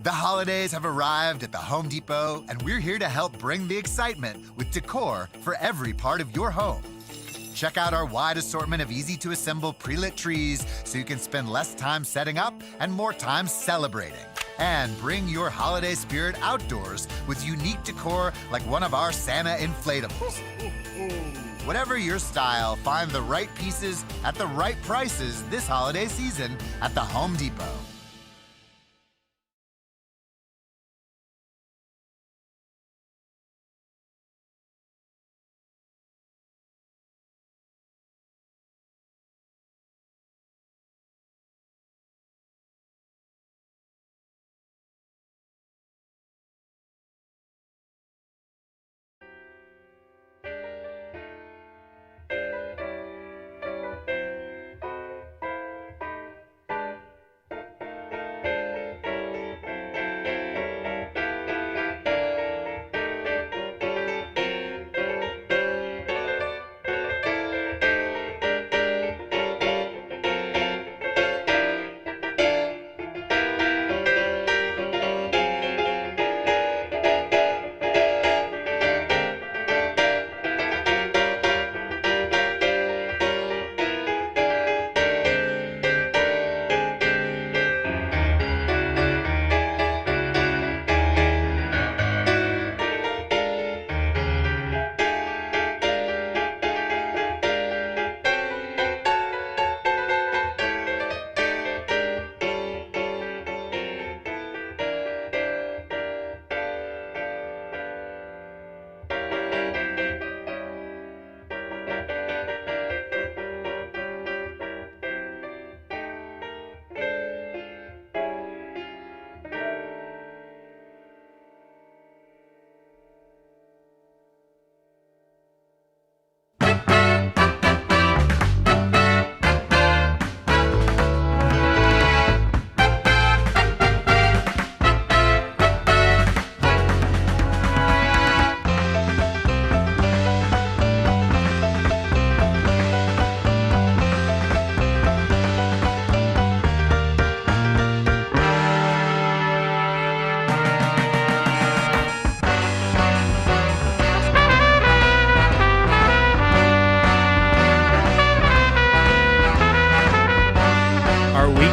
The holidays have arrived at the Home Depot, and we're here to help bring the excitement with decor for every part of your home. Check out our wide assortment of easy-to-assemble pre-lit trees so you can spend less time setting up and more time celebrating. And bring your holiday spirit outdoors with unique decor like one of our Santa inflatables. Whatever your style, find the right pieces at the right prices this holiday season at the Home Depot.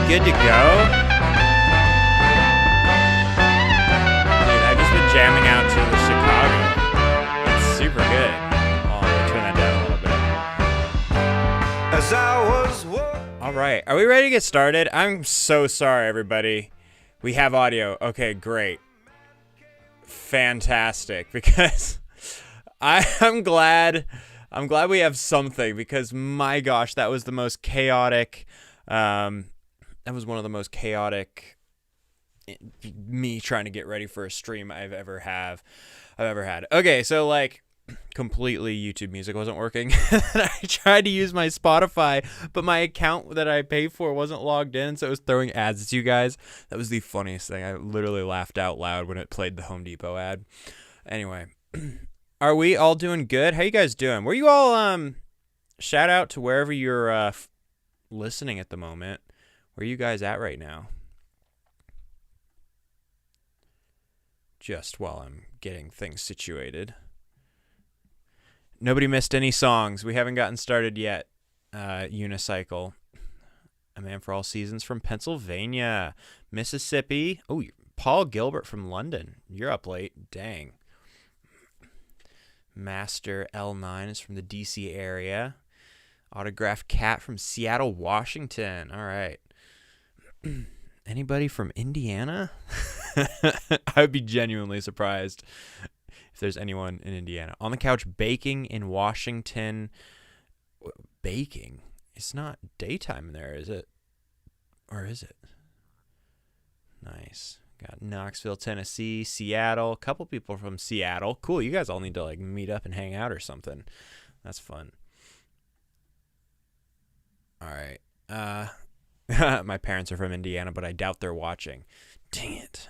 Good to go? Dude, I've just been jamming out to the Chicago. It's super good. Oh, I'm gonna turn that down a little bit. All right, are we ready to get started? I'm so sorry, everybody. We have audio. Okay, great. Fantastic, because I'm glad we have something, because my gosh, that was the most chaotic. That was one of the most chaotic me trying to get ready for a stream I've ever had. Okay, so like completely YouTube music wasn't working. I tried to use my Spotify, but my account that I pay for wasn't logged in, so it was throwing ads to you guys. That was the funniest thing. I literally laughed out loud when it played the Home Depot ad. Anyway, are we all doing good? How you guys doing? Were you all shout out to wherever you're listening at the moment. Where are you guys at right now? Just while I'm getting things situated. Nobody missed any songs. We haven't gotten started yet. Unicycle. A Man for All Seasons from Pennsylvania. Mississippi. Oh, Paul Gilbert from London. You're up late. Dang. Master L9 is from the DC area. Autographed Cat from Seattle, Washington. All right. Anybody from Indiana? I would be genuinely surprised if there's anyone in Indiana. On the couch baking in Washington. Baking? It's not daytime there, is it? Or is it? Nice. Got Knoxville, Tennessee, Seattle. A couple people from Seattle. Cool. You guys all need to like meet up and hang out or something. That's fun. All right. My parents are from Indiana, but I doubt they're watching. Dang it.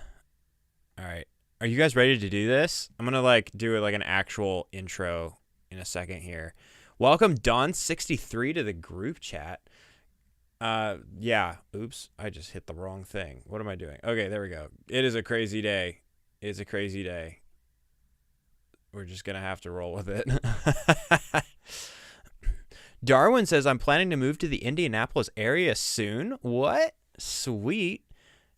All right. Are you guys ready to do this? I'm going to like do like an actual intro in a second here. Welcome Don63 to the group chat. Yeah. Oops. I just hit the wrong thing. What am I doing? Okay, there we go. It is a crazy day. It's a crazy day. We're just going to have to roll with it. Darwin says, I'm planning to move to the Indianapolis area soon. What? Sweet.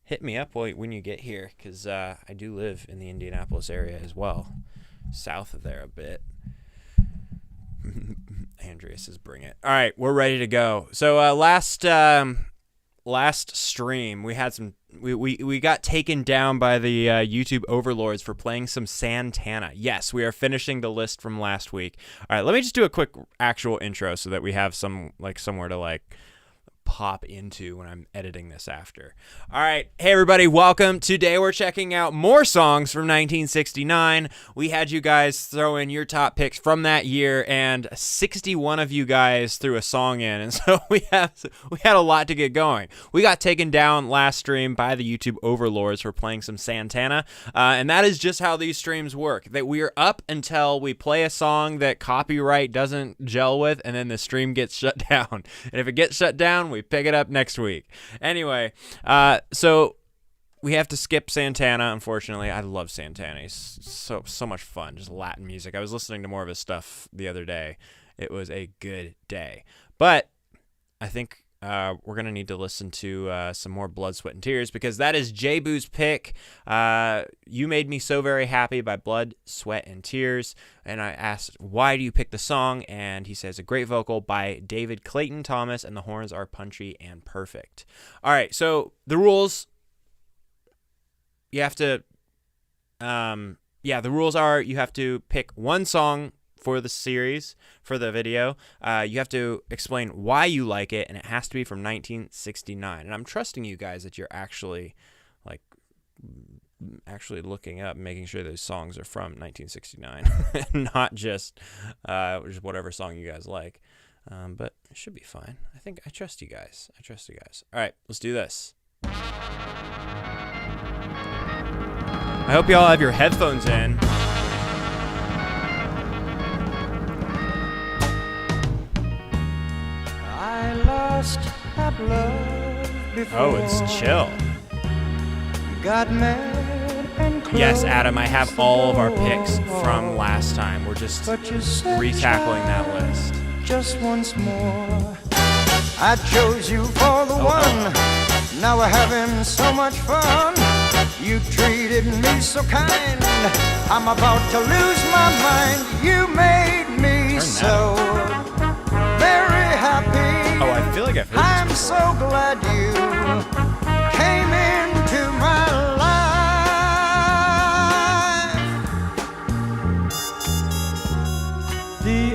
Hit me up when you get here, because I do live in the Indianapolis area as well. South of there a bit. Andrea says, bring it. All right, we're ready to go. So last stream, we had some... We got taken down by the YouTube overlords for playing some Santana. Yes, we are finishing the list from last week. All right, let me just do a quick actual intro so that we have some somewhere to pop into when I'm editing this after. All right, hey everybody, welcome. Today we're checking out more songs from 1969. We had you guys throw in your top picks from that year, and 61 of you guys threw a song in, and so we had a lot to get going. We got taken down last stream by the YouTube overlords for playing some Santana, and that is just how these streams work. That we are up until we play a song that copyright doesn't gel with, and then the stream gets shut down. And if it gets shut down, we pick it up next week. Anyway, so we have to skip Santana, unfortunately. I love Santana. He's so much fun, just Latin music. I was listening to more of his stuff the other day. It was a good day. But I think we're going to need to listen to some more Blood, Sweat, and Tears, because that is J-Boo's pick. You Made Me So Very Happy by Blood, Sweat, and Tears. And I asked, why do you pick the song? And he says, a great vocal by David Clayton Thomas, and the horns are punchy and perfect. All right, so the rules, you have to, the rules are you have to pick one song for the series, for the video. You have to explain why you like it, and it has to be from 1969. And I'm trusting you guys that you're actually looking up, making sure those songs are from 1969, not just whatever song you guys like. But it should be fine. I trust you guys. All right, let's do this. I hope you all have your headphones in. Oh, it's chill. Got mad and yes, Adam, I have all of our picks from last time. We're just retackling that list. Just once more, I chose you for the one. Now we're having so much fun. You treated me so kind. I'm about to lose my mind. You made me so very happy. Oh, I feel like I've heard I'm this so glad you came into my life.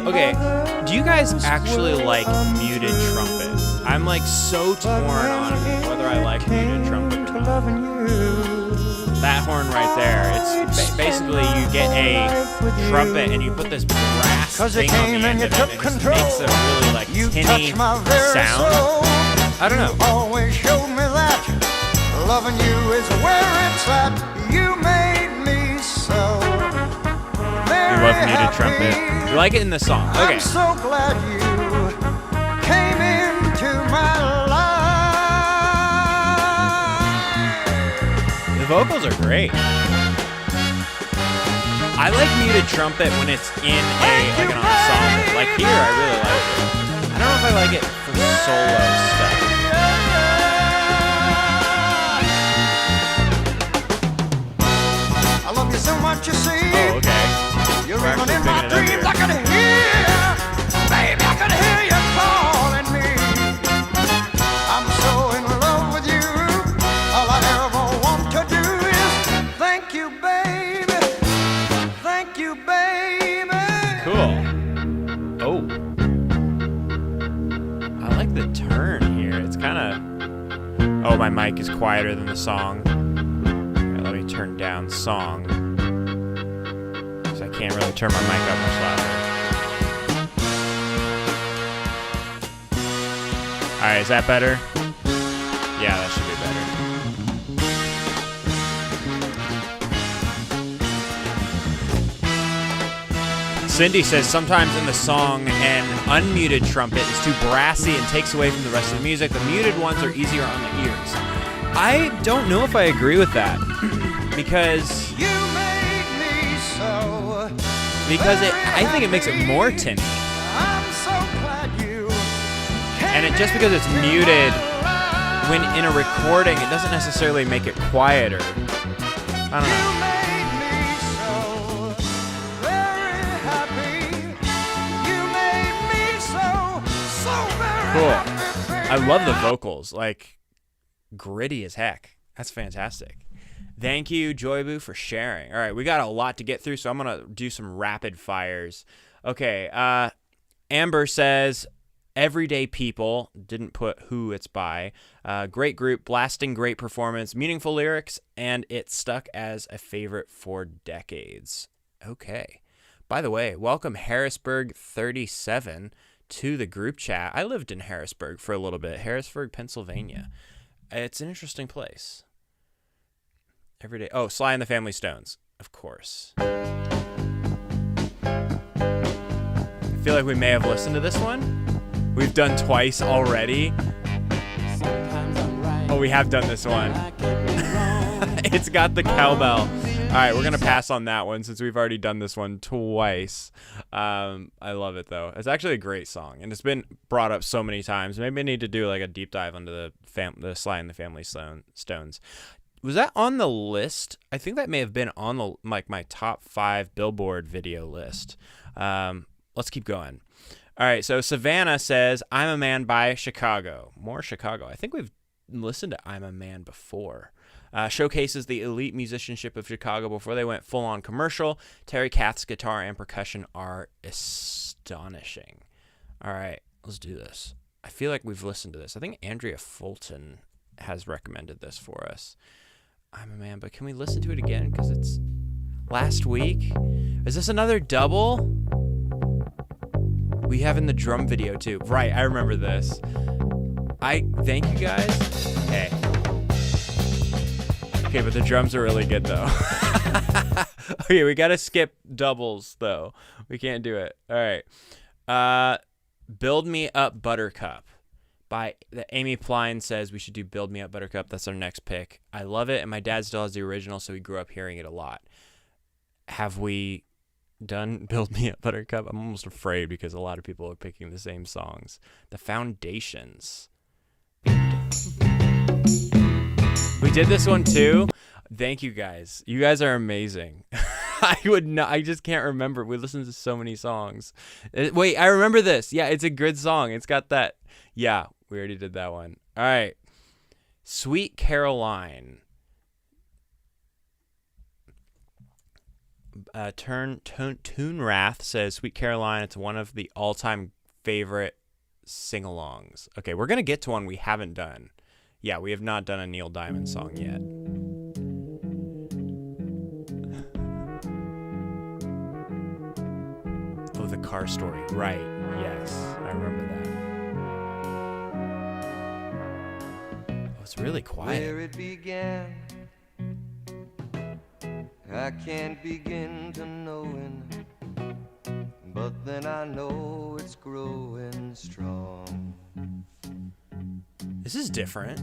Okay, do you guys actually like muted trumpet? I'm so torn on whether I like muted trumpet or not. That horn right there, it's basically you get a trumpet and you put this brass thing on the end of it, and it just makes a really tinny sound. I don't know. Always showed me that loving you is where it's at. You made me so very You love muted happy. trumpet. You like it in the song. Okay. I'm so glad you came into my life. The vocals are great. I like muted trumpet when it's in an ensemble. Like here, I really like it. I don't know if I like it for solo stuff. I love you so much, you see. Oh, okay. You're We're even actually in my picking it up dreams. here. I could hear, baby, I could hear you calling me. I'm so in love with you. All I ever want to do is thank you, baby. Thank you, baby. Cool. Oh. I like the turn here. It's kind of... Oh, my mic is quieter than the song. Okay, let me turn down song. Because I can't really turn my mic up much louder. Alright, is that better? Yeah, that should be better. Cindy says sometimes in the song an unmuted trumpet is too brassy and takes away from the rest of the music. The muted ones are easier on the ears. I don't know if I agree with that because You made me so. I think it makes it more tinny. I'm so glad you And just because it's muted when in a recording, it doesn't necessarily make it quieter. I don't know. made me so very happy. You made me so very Cool. happy. I love the vocals, like gritty as heck. That's fantastic. Thank you, Joyboo, for sharing. All right, we got a lot to get through, so I'm gonna do some rapid fires. Okay, Amber says, Everyday People, didn't put who it's by. Great group, blasting great performance, meaningful lyrics, and it stuck as a favorite for decades. Okay. By the way, welcome Harrisburg37 to the group chat. I lived in Harrisburg for a little bit, Harrisburg, Pennsylvania. It's an interesting place. Everyday. Oh, Sly and the Family Stones, of course. I feel like we may have listened to this one. We've done twice already. Oh, we have done this one. It's got the cowbell. All right, we're going to pass on that one since we've already done this one twice. I love it, though. It's actually a great song, and it's been brought up so many times. Maybe I need to do like a deep dive into the Sly and the Family Stones. Was that on the list? I think that may have been on the my top 5 Billboard video list. Let's keep going. All right, so Savannah says, I'm a Man by Chicago. More Chicago. I think we've listened to I'm a Man before. Showcases the elite musicianship of Chicago before they went full-on commercial. Terry Kath's guitar and percussion are astonishing. All right, let's do this. I feel like we've listened to this. I think Andrea Fulton has recommended this for us. I'm a Man, but can we listen to it again? Because it's last week. Is this another double? We have in the drum video too. Right, I remember this. Thank you guys. Okay, but the drums are really good though. Okay, we gotta skip doubles though. We can't do it. All right. Build Me Up Buttercup by Amy Pline says we should do Build Me Up Buttercup. That's our next pick. I love it, and my dad still has the original, so he grew up hearing it a lot. Have we done Build Me Up Buttercup? I'm almost afraid because a lot of people are picking the same songs. The Foundations. We did this one too. Thank you guys. You guys are amazing. I just can't remember. We listened to so many songs. Wait, I remember this. Yeah, it's a good song. It's got that. Yeah, we already did that one. All right. Sweet Caroline. Toonrath says Sweet Caroline, it's one of the all-time favorite sing-alongs. Okay, we're going to get to one we haven't done. Yeah, we have not done a Neil Diamond song yet. Oh, The Car Story. Right. Yes, I remember that. Oh, it's really quiet. Where it began, I can't begin to knowing, but then I know it's growing strong. This is different.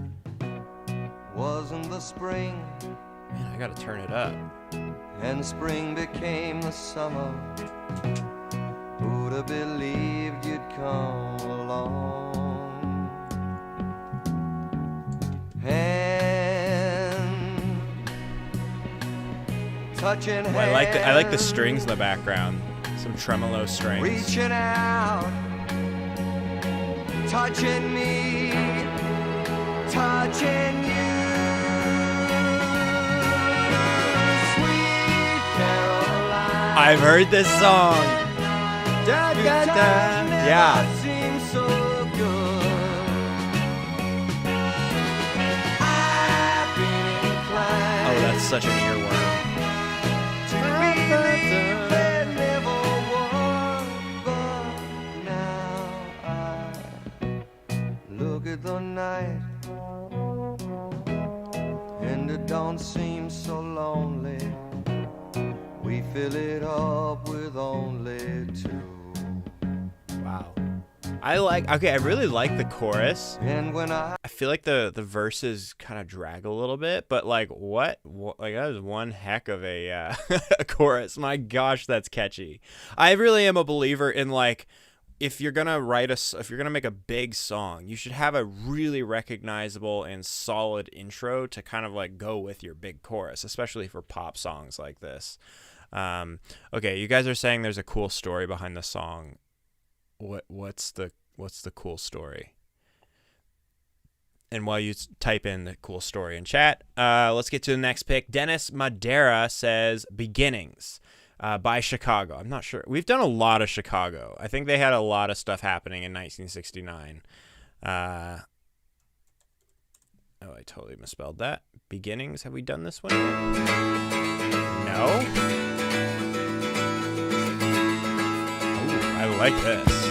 Wasn't the spring, Man, I gotta turn it up. and spring became the summer. Who'd have believed you'd come along? And touching Oh, I like the strings in the background. Some tremolo strings. reaching out, touching me, touching you. Sweet Caroline, I've heard this song. Da, your da, da. touch never Yeah. seemed so good. I've been inclined Oh, that's such an earworm. to believe there never was, but now I look at the night and it don't seem so lonely. We fill it up with only two. Wow. I really like the chorus. And when I feel like the verses kind of drag a little bit, but like what like that is one heck of a a chorus. My gosh, that's catchy. I really am a believer in like if you're gonna make a big song, you should have a really recognizable and solid intro to kind of like go with your big chorus, especially for pop songs like this. Okay, you guys are saying there's a cool story behind the song. What's the cool story? And while you type in the cool story in chat, let's get to the next pick. Dennis Madera says Beginnings by Chicago. I'm not sure. We've done a lot of Chicago. I think they had a lot of stuff happening in 1969. Oh, I totally misspelled that. Beginnings. Have we done this one? No? Ooh, I like this.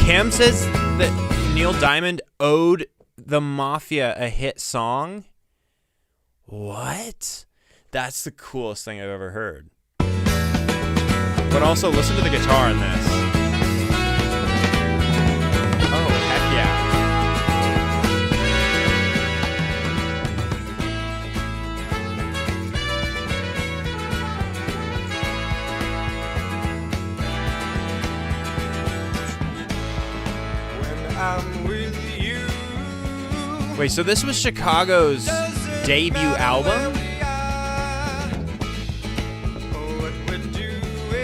Cam says that Neil Diamond owed the Mafia a hit song. What? That's the coolest thing I've ever heard. But also, listen to the guitar in this. Oh, heck yeah. I'm with you. Wait, so this was Chicago's debut album?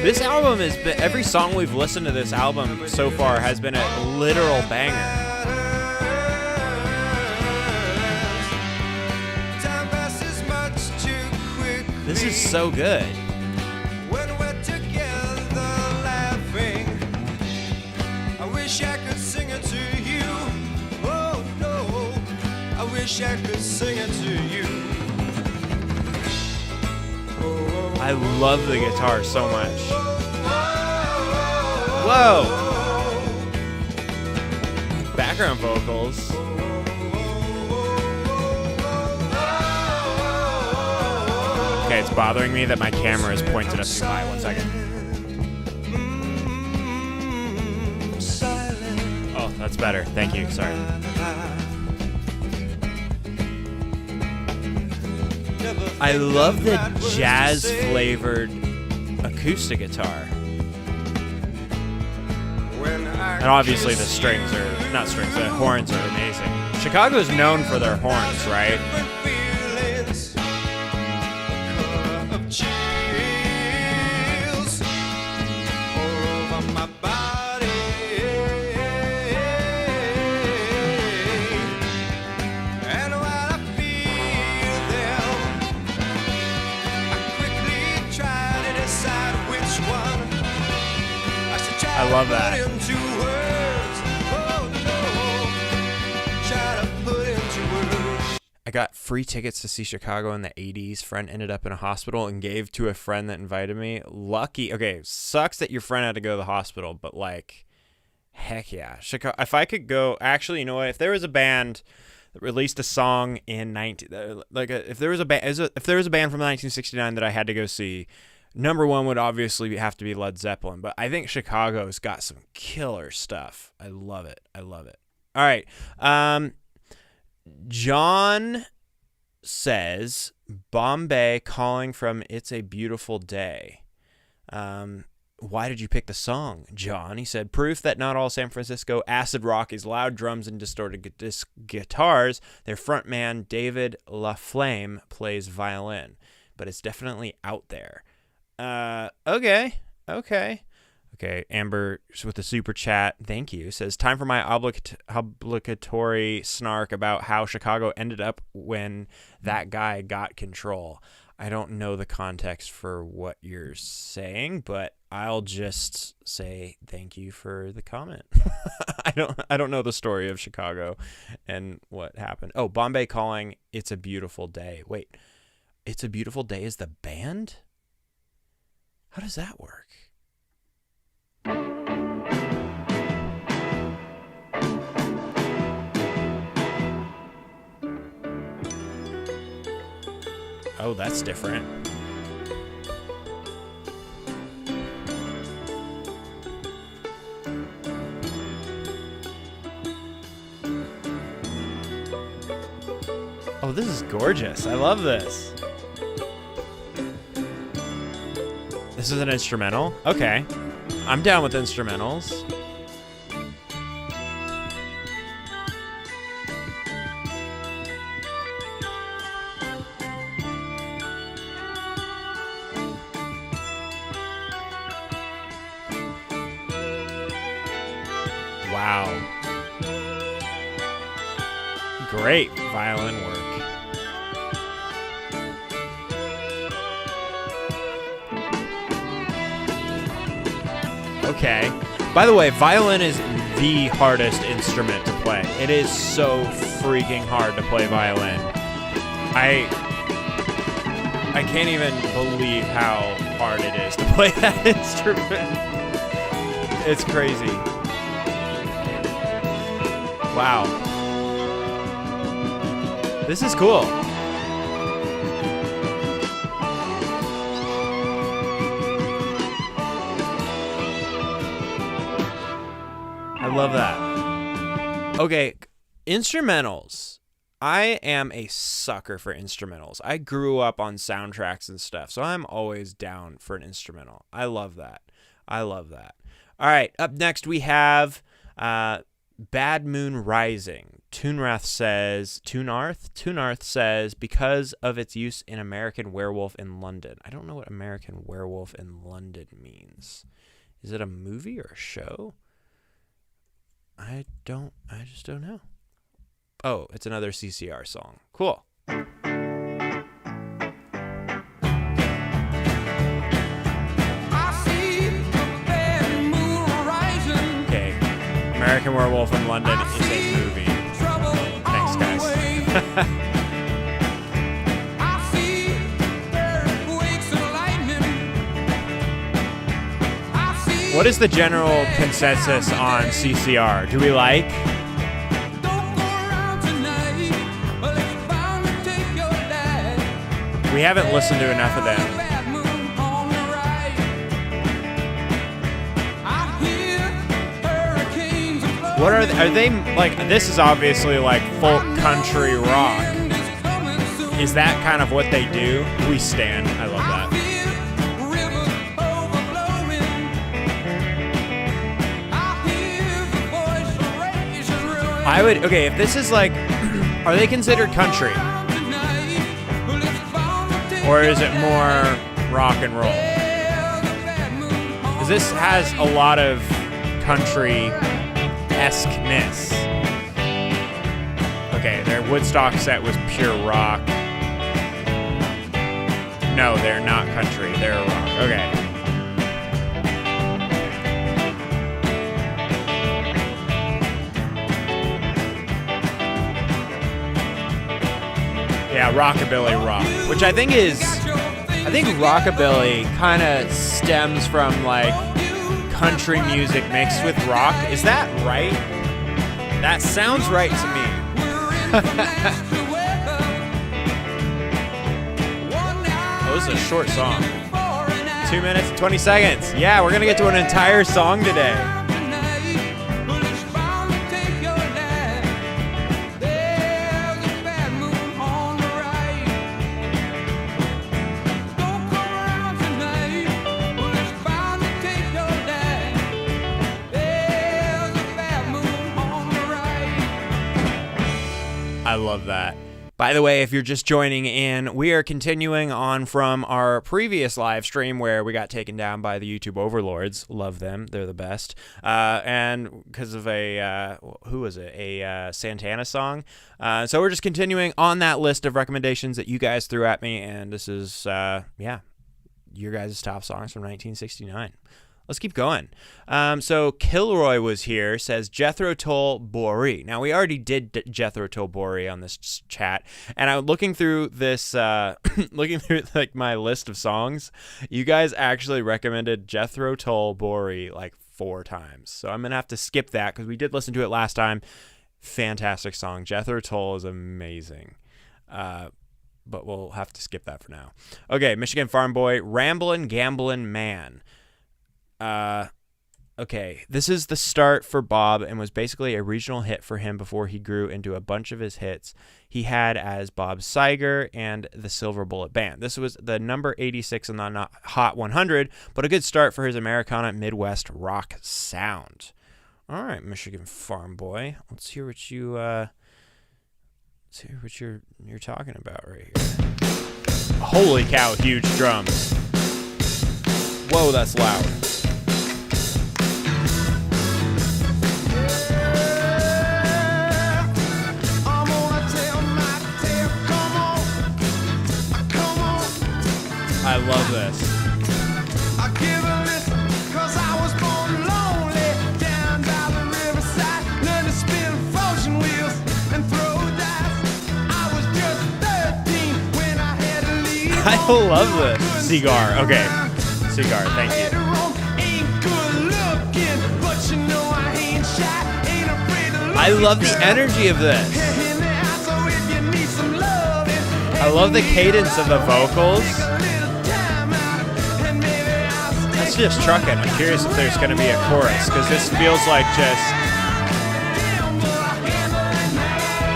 This album has been, every song we've listened to this album so far has been a literal banger. This is so good. When we're together laughing, I wish I could sing it to you. Oh no, I wish I could sing it to you. I love the guitar so much. Whoa! Background vocals. Okay, it's bothering me that my camera is pointed up too high. 1 second. Oh, that's better. Thank you. Sorry. I love the jazz-flavored acoustic guitar. And obviously the strings are, not strings, the horns are amazing. Chicago's known for their horns, right? I love that. I got free tickets to see Chicago in the 80s. Friend ended up in a hospital and gave to a friend that invited me. Lucky. Okay, sucks that your friend had to go to the hospital, but like, heck yeah. Chicago. If I could go, actually, you know what? If there was a band that released a song in if there was a band from 1969 that I had to go see, number one would obviously have to be Led Zeppelin, but I think Chicago's got some killer stuff. I love it. I love it. All right. John says, Bombay calling from It's a Beautiful Day. Why did you pick the song, John? He said, proof that not all San Francisco acid rock is loud drums and distorted guitars. Their frontman, David LaFlame, plays violin, but it's definitely out there. Okay. Amber with the super chat, thank you, says, time for my obligatory snark about how Chicago ended up when that guy got control. I don't know the context for what you're saying, but I'll just say thank you for the comment. I don't know the story of Chicago and what happened. Oh, Bombay calling It's a Beautiful Day. Wait, It's a Beautiful Day is the band? How does that work? Oh, that's different. Oh, this is gorgeous. I love this. This is an instrumental? Okay. I'm down with instrumentals. Wow. Great violin work. Okay. By the way, violin is the hardest instrument to play. It is so freaking hard to play violin. I can't even believe how hard it is to play that instrument. It's crazy. Wow. This is cool. I love that. Okay, instrumentals. I am a sucker for instrumentals. I grew up on soundtracks and stuff, so I'm always down for an instrumental. I love that. I love that. All right, up next we have Bad Moon Rising. Tunarth says, because of its use in American Werewolf in London. I don't know what American Werewolf in London means. Is it a movie or a show? I just don't know. Oh, it's another CCR song. Cool. Okay. American Werewolf in London is a movie. Thanks, guys. What is the general consensus on CCR? Do we like? We haven't listened to enough of them. What are they like? This is obviously like folk country rock. Is that kind of what they do? We stand. I love that. Okay, if this is like, are they considered country? Or is it more rock and roll? Because this has a lot of country-esque-ness. Okay, their Woodstock set was pure rock. No, they're not country, they're rock. Okay. Yeah, rockabilly rock, which I think rockabilly kind of stems from like country music mixed with rock. Is that right? That sounds right to me. Oh, this is a short song. 2 minutes and 20 seconds. Yeah, we're gonna get to an entire song today. I love that. By the way, if you're just joining in, we are continuing on from our previous live stream where we got taken down by the YouTube overlords. Love them. They're the best. And because of a Santana song. So we're just continuing on that list of recommendations that you guys threw at me. And this is, your guys' top songs from 1969. Let's keep going. So Kilroy was here, says Jethro Tull Bori. Now, we already did Jethro Tull Bori on this chat, and I'm looking through this, like my list of songs. You guys actually recommended Jethro Tull Bori like 4 times, so I'm gonna have to skip that because we did listen to it last time. Fantastic song. Jethro Tull is amazing. but we'll have to skip that for now. Okay, Michigan Farm Boy, Ramblin' Gamblin' Man. Okay, this is the start for Bob and was basically a regional hit for him before he grew into a bunch of his hits he had as Bob Seger and the Silver Bullet Band. This was the number 86 on the Hot 100, but a good start for his Americana Midwest rock sound. All right, Michigan Farm Boy, let's hear what you're talking about right here. Holy cow, huge drums. Whoa, that's loud. I love this. I give a listen, 'cause I was born lonely, down by the riverside, learned to spin fortune wheels and throw dice. I was just 13 when I had to leave. I love this. Cigar. Okay. Cigar, thank you. I love the energy of this. I love the cadence of the vocals. That's just trucking. I'm curious if there's going to be a chorus, because this feels like just...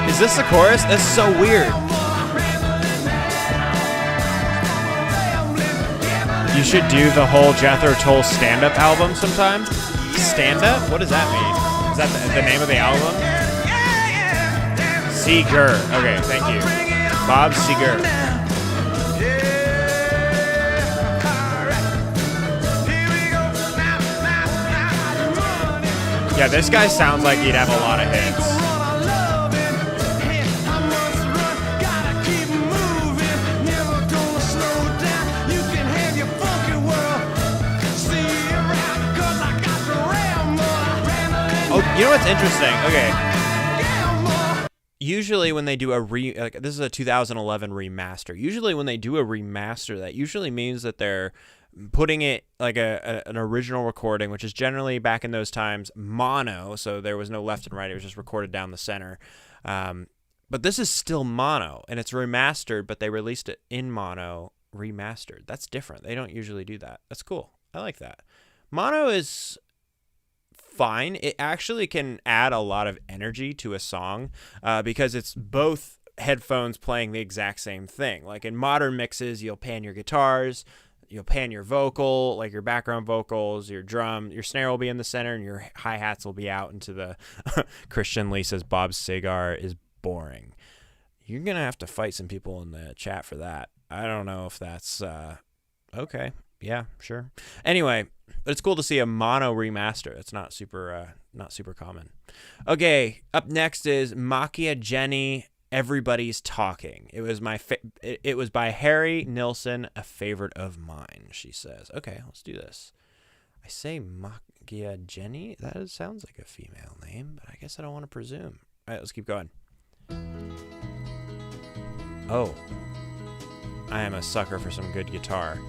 Is this the chorus? That's so weird. You should do the whole Jethro Tull stand-up album sometime. Stand-up? What does that mean? Is that the name of the album? Seger. Okay, thank you. Bob Seger. Yeah, this guy sounds like he'd have a lot of hits. Oh, you know what's interesting? Okay. Usually when they do this is a 2011 remaster. Usually when they do a remaster, that usually means that they're putting it like an original recording, which is generally, back in those times, mono, so there was no left and right, it was just recorded down the center. But this is still mono, and it's remastered, but they released it in mono remastered. That's different. They don't usually do that. That's cool. I like that. Mono is fine. It actually can add a lot of energy to a song, because it's both headphones playing the exact same thing. Like in modern mixes, you'll pan your guitars, you'll pan your vocal, like your background vocals, your drum, your snare will be in the center, and your hi-hats will be out into the... Christian Lee says Bob Seger is boring. You're going to have to fight some people in the chat for that. I don't know if that's... okay. Yeah, sure. Anyway, but it's cool to see a mono remaster. It's not super common. Okay, up next is Makia Jenny, Everybody's Talking. It was it was by Harry Nilsson, a favorite of mine, she says. Okay, let's do this. I say Makia Jenny. That sounds like a female name, but I guess I don't want to presume. All right, let's keep going. Oh. I am a sucker for some good guitar.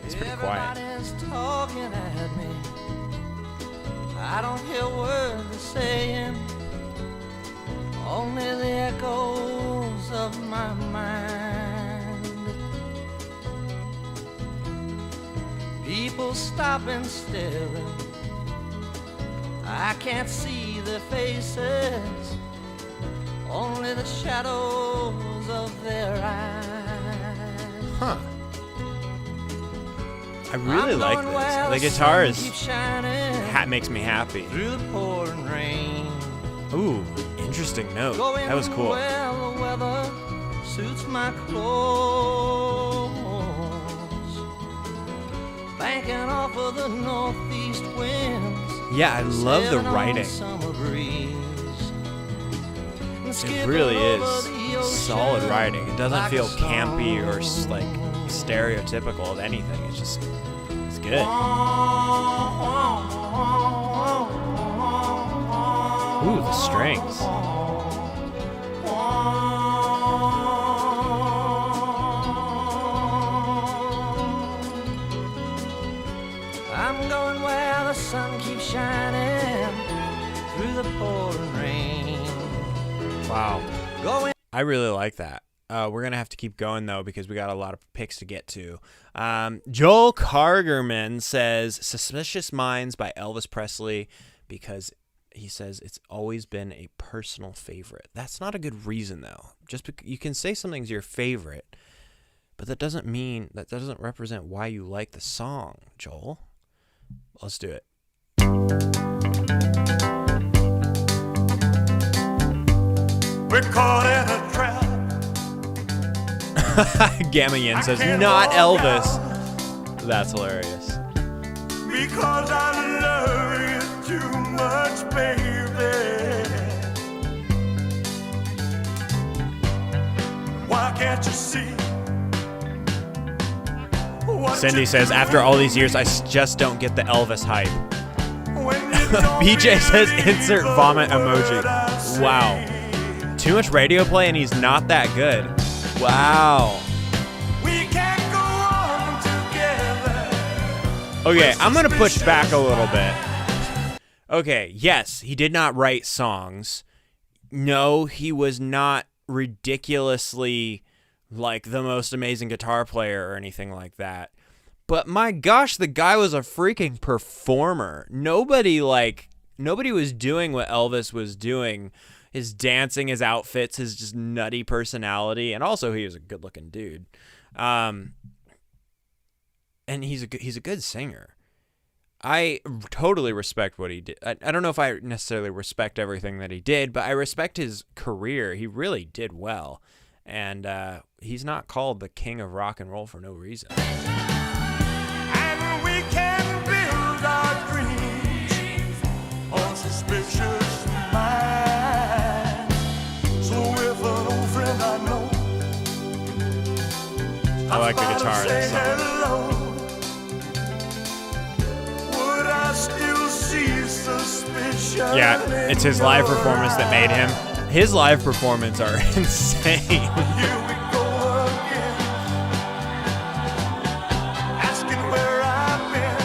It's pretty quiet. Everybody's talking at me. I don't hear words they're saying, only the echoes of my mind. People stopping, staring. I can't see their faces, only the shadows of their eyes. Huh. I really like this. The guitar makes me happy. Through the pouring rain. Ooh, interesting note. That was cool. Well, the weather suits my clothes. Banking off of the northeast winds. Yeah, I love the writing. It really is solid writing. It doesn't feel campy or like stereotypical of anything. It's just, it's good. Ooh, the strings. I'm going where the sun keeps shining through the pouring rain. Wow. I really like that. We're going to have to keep going, though, because we got a lot of picks to get to. Joel Cargerman says Suspicious Minds by Elvis Presley because he says it's always been a personal favorite. That's not a good reason, though. You can say something's your favorite, but that doesn't represent why you like the song, Joel. Let's do it. We're caught in a trap. Gamayan says, not Elvis. That's hilarious. Because I love you too much, baby. Why can't you see? Cindy says, after all these years, I just don't get the Elvis hype. BJ says, insert vomit emoji. Wow. Too much radio play and he's not that good. Wow. We can't go on together. Okay, I'm going to push back a little bit. Okay, yes, he did not write songs. No, he was not ridiculously like the most amazing guitar player or anything like that. But my gosh, the guy was a freaking performer. Nobody was doing what Elvis was doing. His dancing, his outfits, his just nutty personality, and also he was a good-looking dude. And he's a good singer. I totally respect what he did. I don't know if I necessarily respect everything that he did, but I respect his career. He really did well. And he's not called the king of rock and roll for no reason. And we can build our dreams on suspicious minds. So if an old friend I know, I like the guitar in this song. Would I still see suspicion? Yeah, it's his live performance that made him. His live performances are insane. Here we go again, asking where I've been.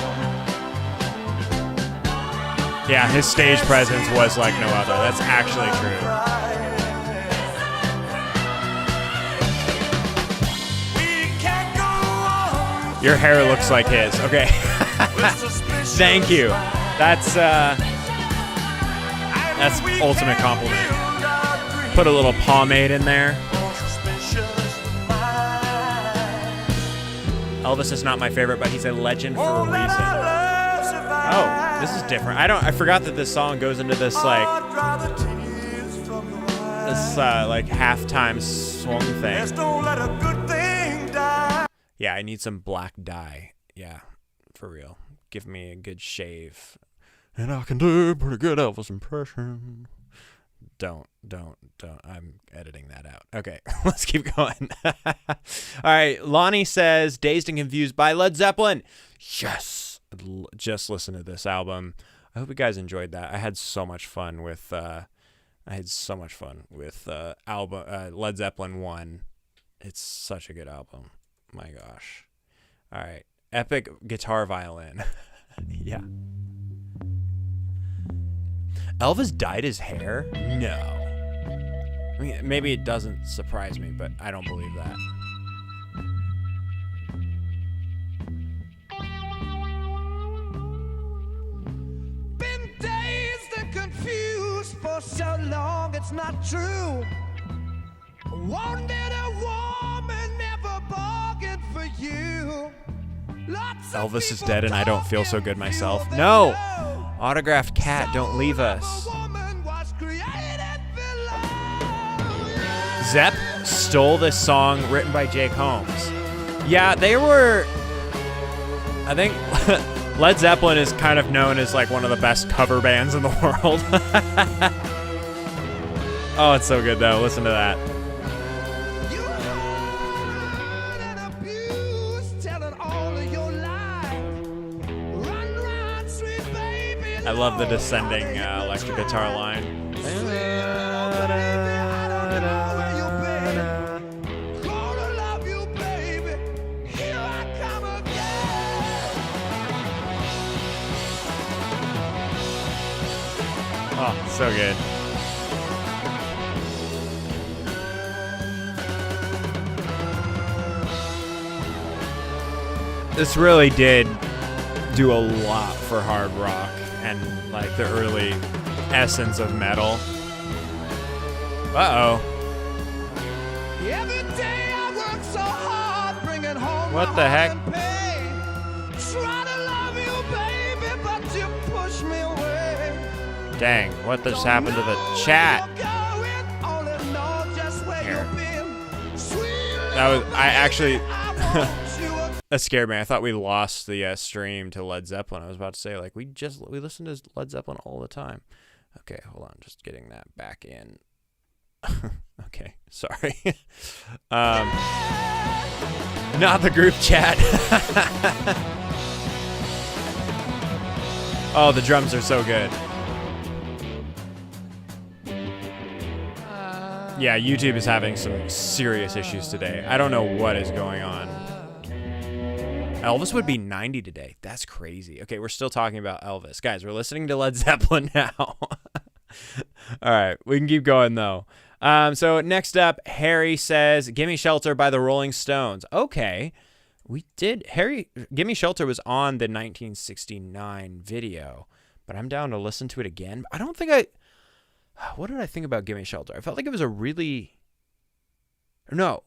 Yeah, his stage presence was like no other. That's actually true. We can't go on Your hair looks like his. Okay. with suspicion. Thank you. That's ultimate compliment. Put a little pomade in there. Elvis is not my favorite, but he's a legend for a reason. Oh, this is different. I forgot that this song goes into this like halftime swung thing. Yeah, I need some black dye. Yeah, for real. Give me a good shave. And I can do a pretty good Elvis impression. Don't. I'm editing that out. Okay, let's keep going. All right, Lonnie says, Dazed and Confused by Led Zeppelin. Yes. Just listen to this album. I hope you guys enjoyed that. I had so much fun with Led Zeppelin 1. It's such a good album. My gosh. All right. Epic guitar violin. Yeah. Elvis dyed his hair? No. I mean, maybe it doesn't surprise me, but I don't believe that. Been dazed and confused for so long, it's not true. Wanted a woman, never bargained for you. Elvis is dead and I don't feel so good myself. No! Autographed cat, don't leave us. Zepp stole this song written by Jake Holmes. Yeah, they were... I think Led Zeppelin is kind of known as like one of the best cover bands in the world. Oh, it's so good though. Listen to that. I love the descending electric guitar line. Oh, so good. This really did do a lot for hard rock and like the early essence of metal. Uh-oh. Every day I work so hard, bringing home What my the heck? heart and pain. Try to love you, baby, but you push me away. Dang, what just happened to the chat? Here. That was, I actually, that scared me. I thought we lost the stream to Led Zeppelin. I was about to say, like, we listen to Led Zeppelin all the time. Okay, hold on, just getting that back in. Okay, sorry. Not the group chat. Oh, the drums are so good. Yeah, YouTube is having some serious issues today. I don't know what is going on. Elvis would be 90 today. That's crazy. Okay, we're still talking about Elvis. Guys, we're listening to Led Zeppelin now. All right, we can keep going, though. So next up, Harry says, Gimme Shelter by the Rolling Stones. Okay, we did. Gimme Shelter was on the 1969 video, but I'm down to listen to it again. I don't think what did I think about Gimme Shelter? I felt like it was a really... No.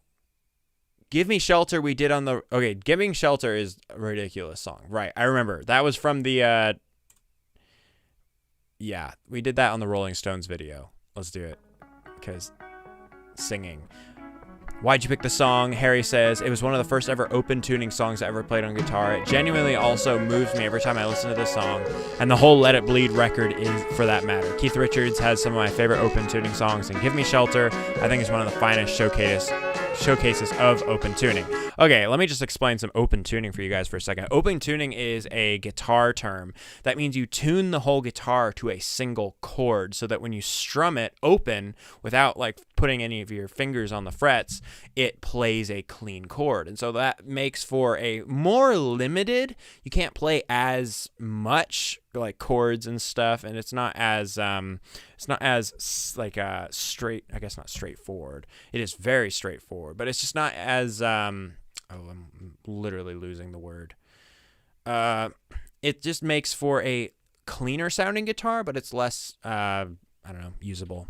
Give Me Shelter we did on the... Okay, Giving Shelter is a ridiculous song. Right, I remember. That was from the... Yeah, we did that on the Rolling Stones video. Let's do it. Because singing. Why'd you pick the song? Harry says, it was one of the first ever open tuning songs I ever played on guitar. It genuinely also moves me every time I listen to this song. And the whole Let It Bleed record is, for that matter. Keith Richards has some of my favorite open tuning songs, and Give Me Shelter, I think, is one of the finest showcases of open tuning. Okay, let me just explain some open tuning for you guys for a second. Open tuning is a guitar term. That means you tune the whole guitar to a single chord so that when you strum it open without like putting any of your fingers on the frets, it plays a clean chord. And so that makes for a more limited, you can't play as much like chords and stuff, and it's not as like straight, I guess not straightforward. It is very straightforward, but it's just not as I'm literally losing the word. It just makes for a cleaner sounding guitar, but it's less I don't know, usable.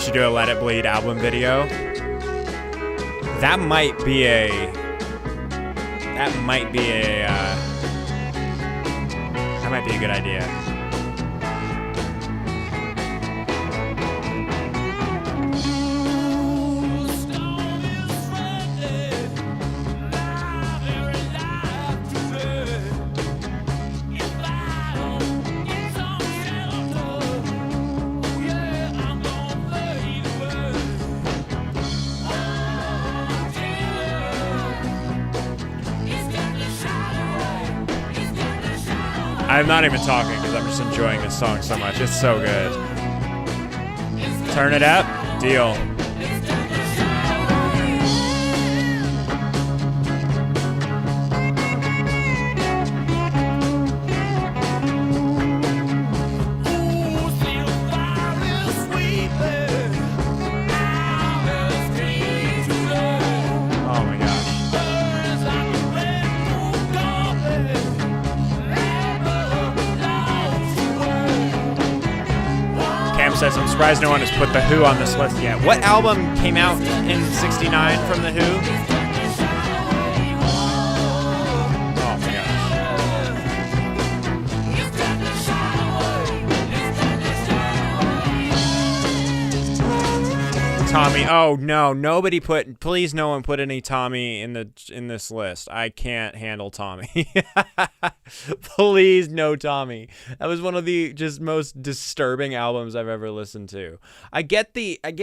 Should do a Let It Bleed album video. That might be a good idea. I'm not even talking because I'm just enjoying this song so much. It's so good. Turn it up. Deal. Says, I'm surprised no one has put The Who on this list yet. What album came out in '69 from The Who? Oh my gosh. Tommy. Oh no, nobody put, please no one put any Tommy in this list. I can't handle Tommy. Please no Tommy. That was one of the just most disturbing albums I've ever listened to. I get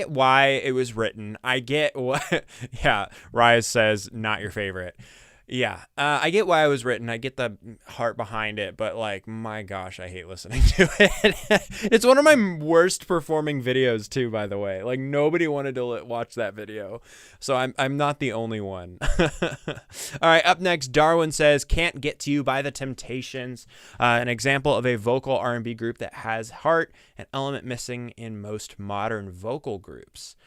why it was written. I get what, yeah, Rise says not your favorite. Yeah, I get why it was written. I get the heart behind it, but like, my gosh, I hate listening to it. It's one of my worst performing videos too, by the way. Like, nobody wanted to watch that video, so I'm not the only one. All right, up next, Darwin says, "Can't Get to You" by The Temptations, an example of a vocal R&B group that has heart, an element missing in most modern vocal groups.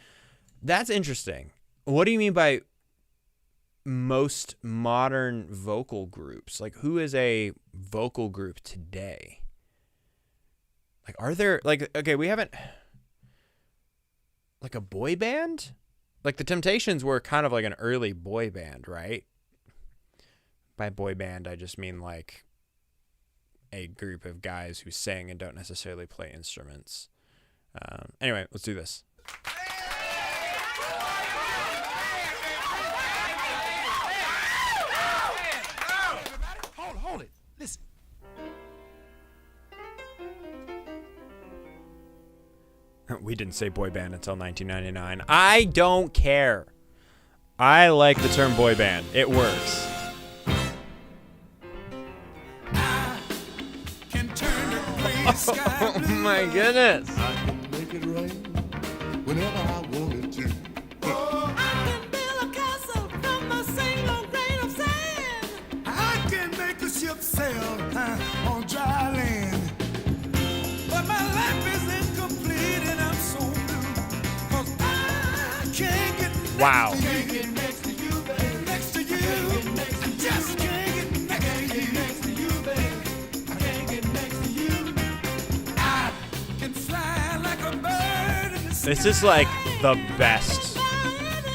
That's interesting. What do you mean by most modern vocal groups? Like, who is a vocal group today? Like, are there, like, okay, we haven't, like, a boy band? Like, The Temptations were kind of like an early boy band, right? By boy band, I just mean like a group of guys who sing and don't necessarily play instruments. Anyway, let's do this. Hold it. Listen. We didn't say boy band until 1999. I don't care. I like the term boy band. It works. Oh my goodness. I can make it rain whenever I wanted to. I can build a castle from a single grain of sand. I can make a ship sail on dry land. But my life is incomplete and I'm so blue. 'Cause I can't get next Wow. to you. Can't get next to you, baby. Next to you. I just can't get next to you. Next to you, baby. I can't get next to you. I can fly like a bird in the sky. This is like the best.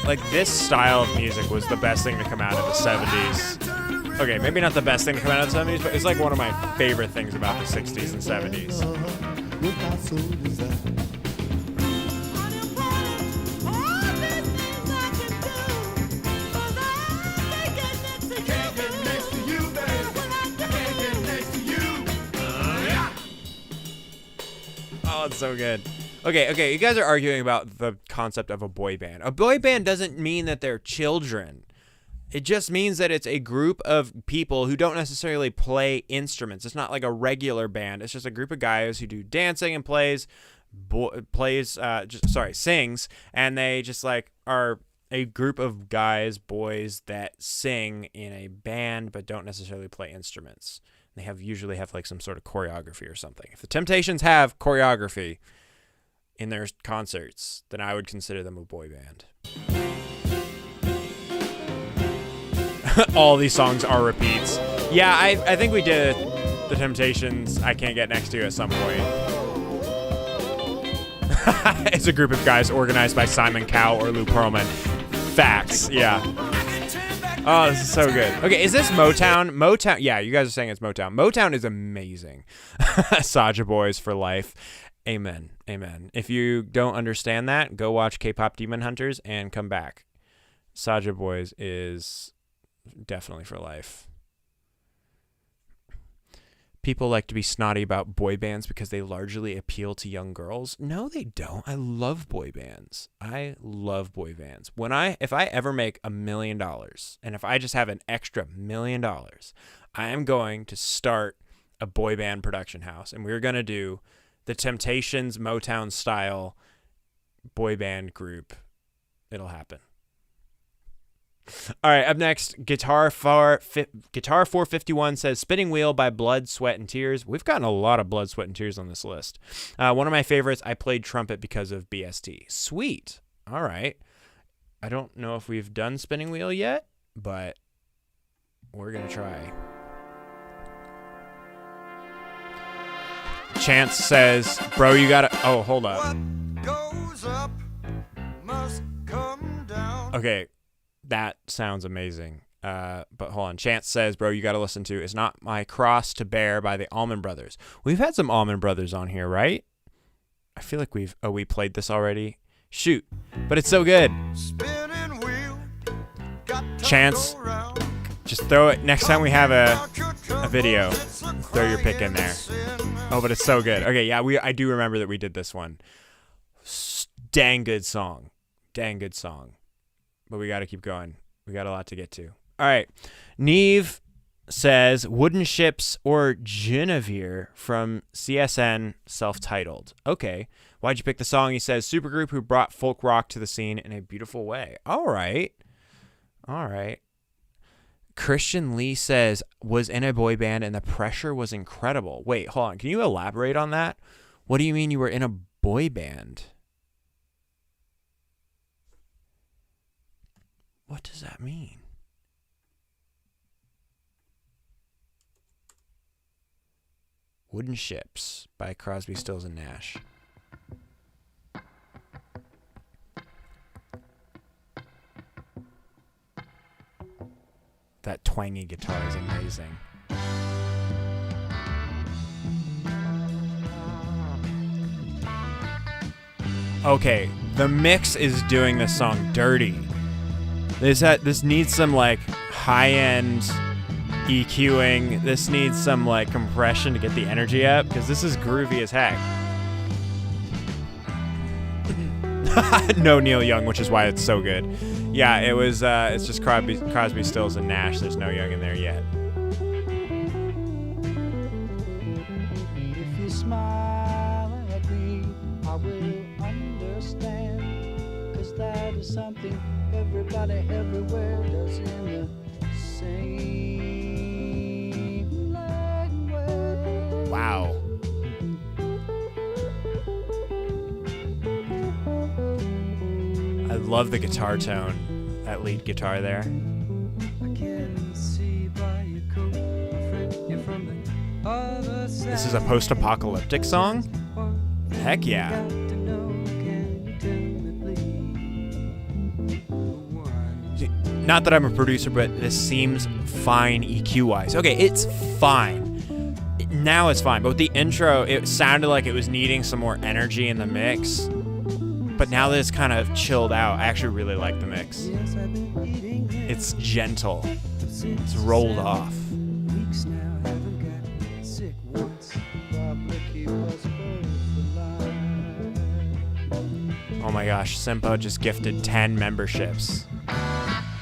Like, this style of music was the best thing to come out of the 70s. Okay, maybe not the best thing to come out of the 70s, but it's like one of my favorite things about the 60s and 70s. Without so desire. Oh, it's so good. Okay, you guys are arguing about the concept of a boy band. A boy band doesn't mean that they're children. It just means that it's a group of people who don't necessarily play instruments. It's not like a regular band. It's just a group of guys who do dancing and sings, and they just like are a group of boys that sing in a band but don't necessarily play instruments. They usually have like some sort of choreography or something. If the Temptations have choreography in their concerts, then I would consider them a boy band. All these songs are repeats. Yeah, I think we did the Temptations, I Can't Get Next to You at some point. It's a group of guys organized by Simon Cowell or Lou Pearlman. Facts, yeah. Oh, this is so good. Okay, is this Motown? Motown, yeah, you guys are saying it's Motown. Motown is amazing. Saja Boys for life. Amen. Amen. If you don't understand that, go watch K-Pop Demon Hunters and come back. Saja Boys is definitely for life. People like to be snotty about boy bands because they largely appeal to young girls. No, they don't. I love boy bands. If I ever make $1 million, and if I just have an extra $1 million, I am going to start a boy band production house, and we're going to do the Temptations Motown style boy band group. It'll happen. All right, up next, Guitar 451 says Spinning Wheel by Blood, Sweat, and Tears. We've gotten a lot of Blood, Sweat, and Tears on this list. One of my favorites, I played trumpet because of BST. Sweet. All right. I don't know if we've done Spinning Wheel yet, but we're going to try. Chance says, bro, you got to... Oh, hold up. What goes up must come down. Okay. That sounds amazing. But hold on. Chance says, bro, you got to listen to It's Not My Cross to Bear by the Allman Brothers. We've had some Allman Brothers on here, right? I feel like we played this already. Shoot. But it's so good. Spinning wheel, got to Chance, go round. just throw it. Next time we have a video, throw your pick in there. Oh, but it's so good. Okay, yeah, I do remember that we did this one. Dang good song. But we got to keep going. We got a lot to get to. All right. Neve says Wooden Ships or Genevieve from CSN self-titled. Okay. Why'd you pick the song? He says supergroup who brought folk rock to the scene in a beautiful way. All right. Christian Lee says was in a boy band and the pressure was incredible. Wait, hold on. Can you elaborate on that? What do you mean you were in a boy band? What does that mean? Wooden Ships by Crosby, Stills, and Nash. That twangy guitar is amazing. Okay, the mix is doing this song dirty. This needs some like high-end EQing. This needs some like compression to get the energy up because this is groovy as heck. No Neil Young, which is why it's so good. Yeah, it was. It's just Crosby, Stills, and Nash. There's no Young in there yet. If you smile at me, I will understand. 'Cause that is something everybody everywhere does in the same language. Wow. I love the guitar tone, that lead guitar there. I can see by your coat, my friend, you're from the other side. This is a post-apocalyptic song? Heck yeah. Got to know, can you tell me, please? Not that I'm a producer, but this seems fine EQ-wise. Okay, it's fine. Now it's fine, but with the intro, it sounded like it was needing some more energy in the mix. But now that it's kind of chilled out, I actually really like the mix. Yes, I've been eating here It's gentle. It's rolled off. weeks now, haven't got sick once. Probably keep us both alive. Oh my gosh, Simpa just gifted 10 memberships.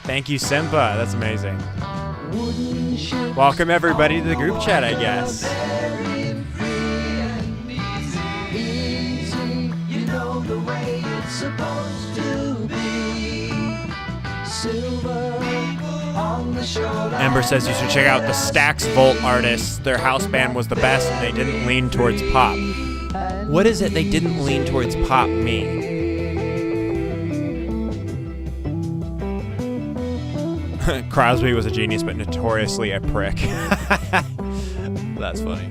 Thank you, Simpa. That's amazing. Wooden ships Welcome everybody to the group chat, I guess. very free and easy. You know the way it's supposed to be. Silver on the shoreline. Ember says you should check out the Stax Volt artists. Their house band was the best and they didn't lean towards pop. What is it they didn't lean towards pop mean? Crosby was a genius, but notoriously a prick. That's funny.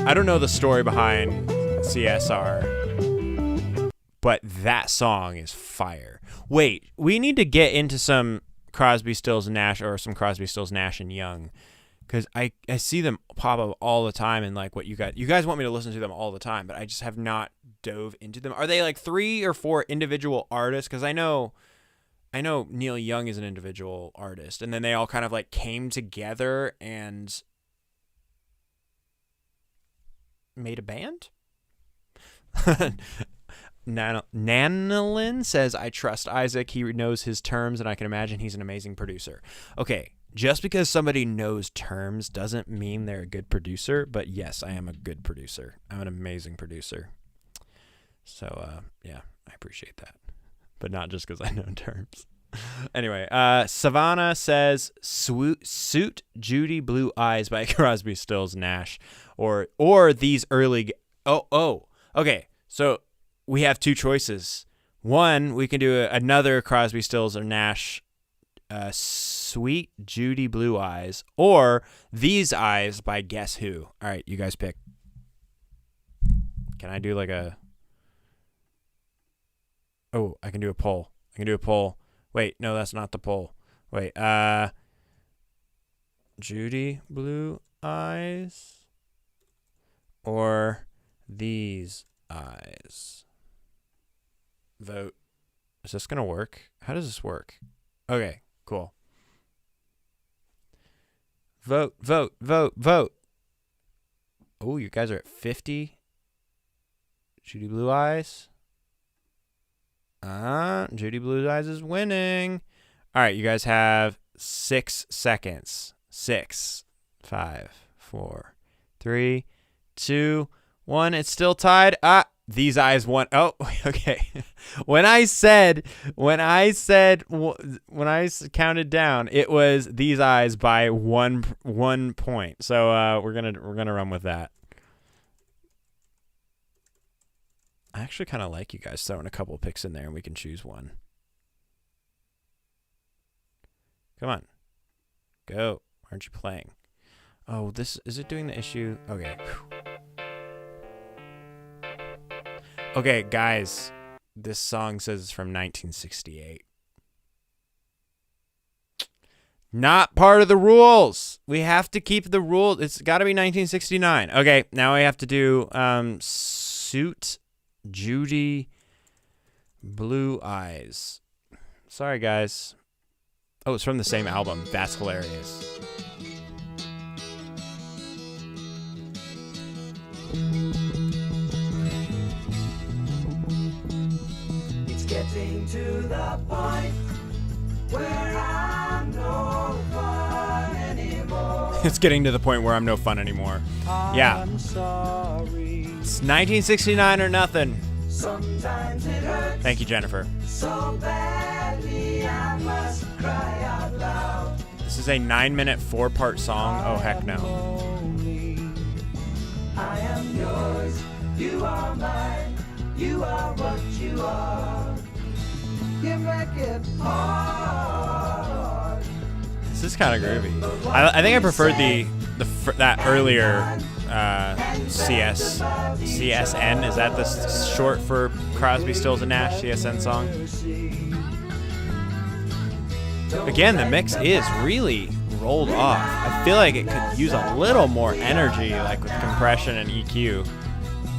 I don't know the story behind CSR, but that song is fire. Wait, we need to get into some Crosby, Stills, and Nash, or some Crosby, Stills, Nash, and Young, because I see them pop up all the time, and like what you guys want me to listen to them all the time, but I just have not dove into them. Are they like 3 or 4 individual artists? Because I know Neil Young is an individual artist, and then they all kind of like came together and made a band. Nanolin says, I trust Isaac. He knows his terms, and I can imagine he's an amazing producer. Okay, just because somebody knows terms doesn't mean they're a good producer, but yes, I am a good producer. I'm an amazing producer. So, yeah, I appreciate that. But not just because I know terms. Anyway, Savannah says, Suit Judy Blue Eyes by Crosby, Stills, Nash. Or these early... Okay, so we have 2 choices. One, we can do another Crosby, Stills, or Nash, Sweet Judy Blue Eyes, or These Eyes by Guess Who. All right, you guys pick. Can I do like a... Oh, I can do a poll. Wait, no, that's not the poll. Wait, Judy Blue Eyes or These Eyes? Vote. Is this going to work? How does this work? Okay, cool. Vote. Oh, you guys are at 50. Judy Blue Eyes. Judy Blue Eyes is winning. All right, you guys have 6 seconds. 6, 5, 4, 3, 2, 1. It's still tied. These eyes won. Oh, okay. When I counted down, it was These Eyes by one point. So we're gonna run with that. I actually kind of like you guys throwing a couple picks in there, and we can choose one. Come on, go. Why aren't you playing? Oh, this is it doing the issue? Okay. Okay, guys, this song says it's from 1968. Not part of the rules. We have to keep the rules. It's got to be 1969. Okay, now we have to do Suit Judy Blue Eyes. Sorry, guys. Oh, it's from the same album. That's hilarious. Getting to the point where I'm no fun anymore. It's getting to the point where I'm no fun anymore. Yeah. I'm sorry. It's 1969 or nothing. Sometimes it hurts Thank you, Jennifer. so badly I must cry out loud. This is a 9-minute 4-part song. Oh, heck no. Lonely. I am yours, you are mine, you are what you are. You make it hard. This is kind of groovy. I think I preferred that earlier CSN. Is that the short for Crosby, Stills and Nash CSN song? Again, the mix is really rolled off. I feel like it could use a little more energy, like with compression and EQ.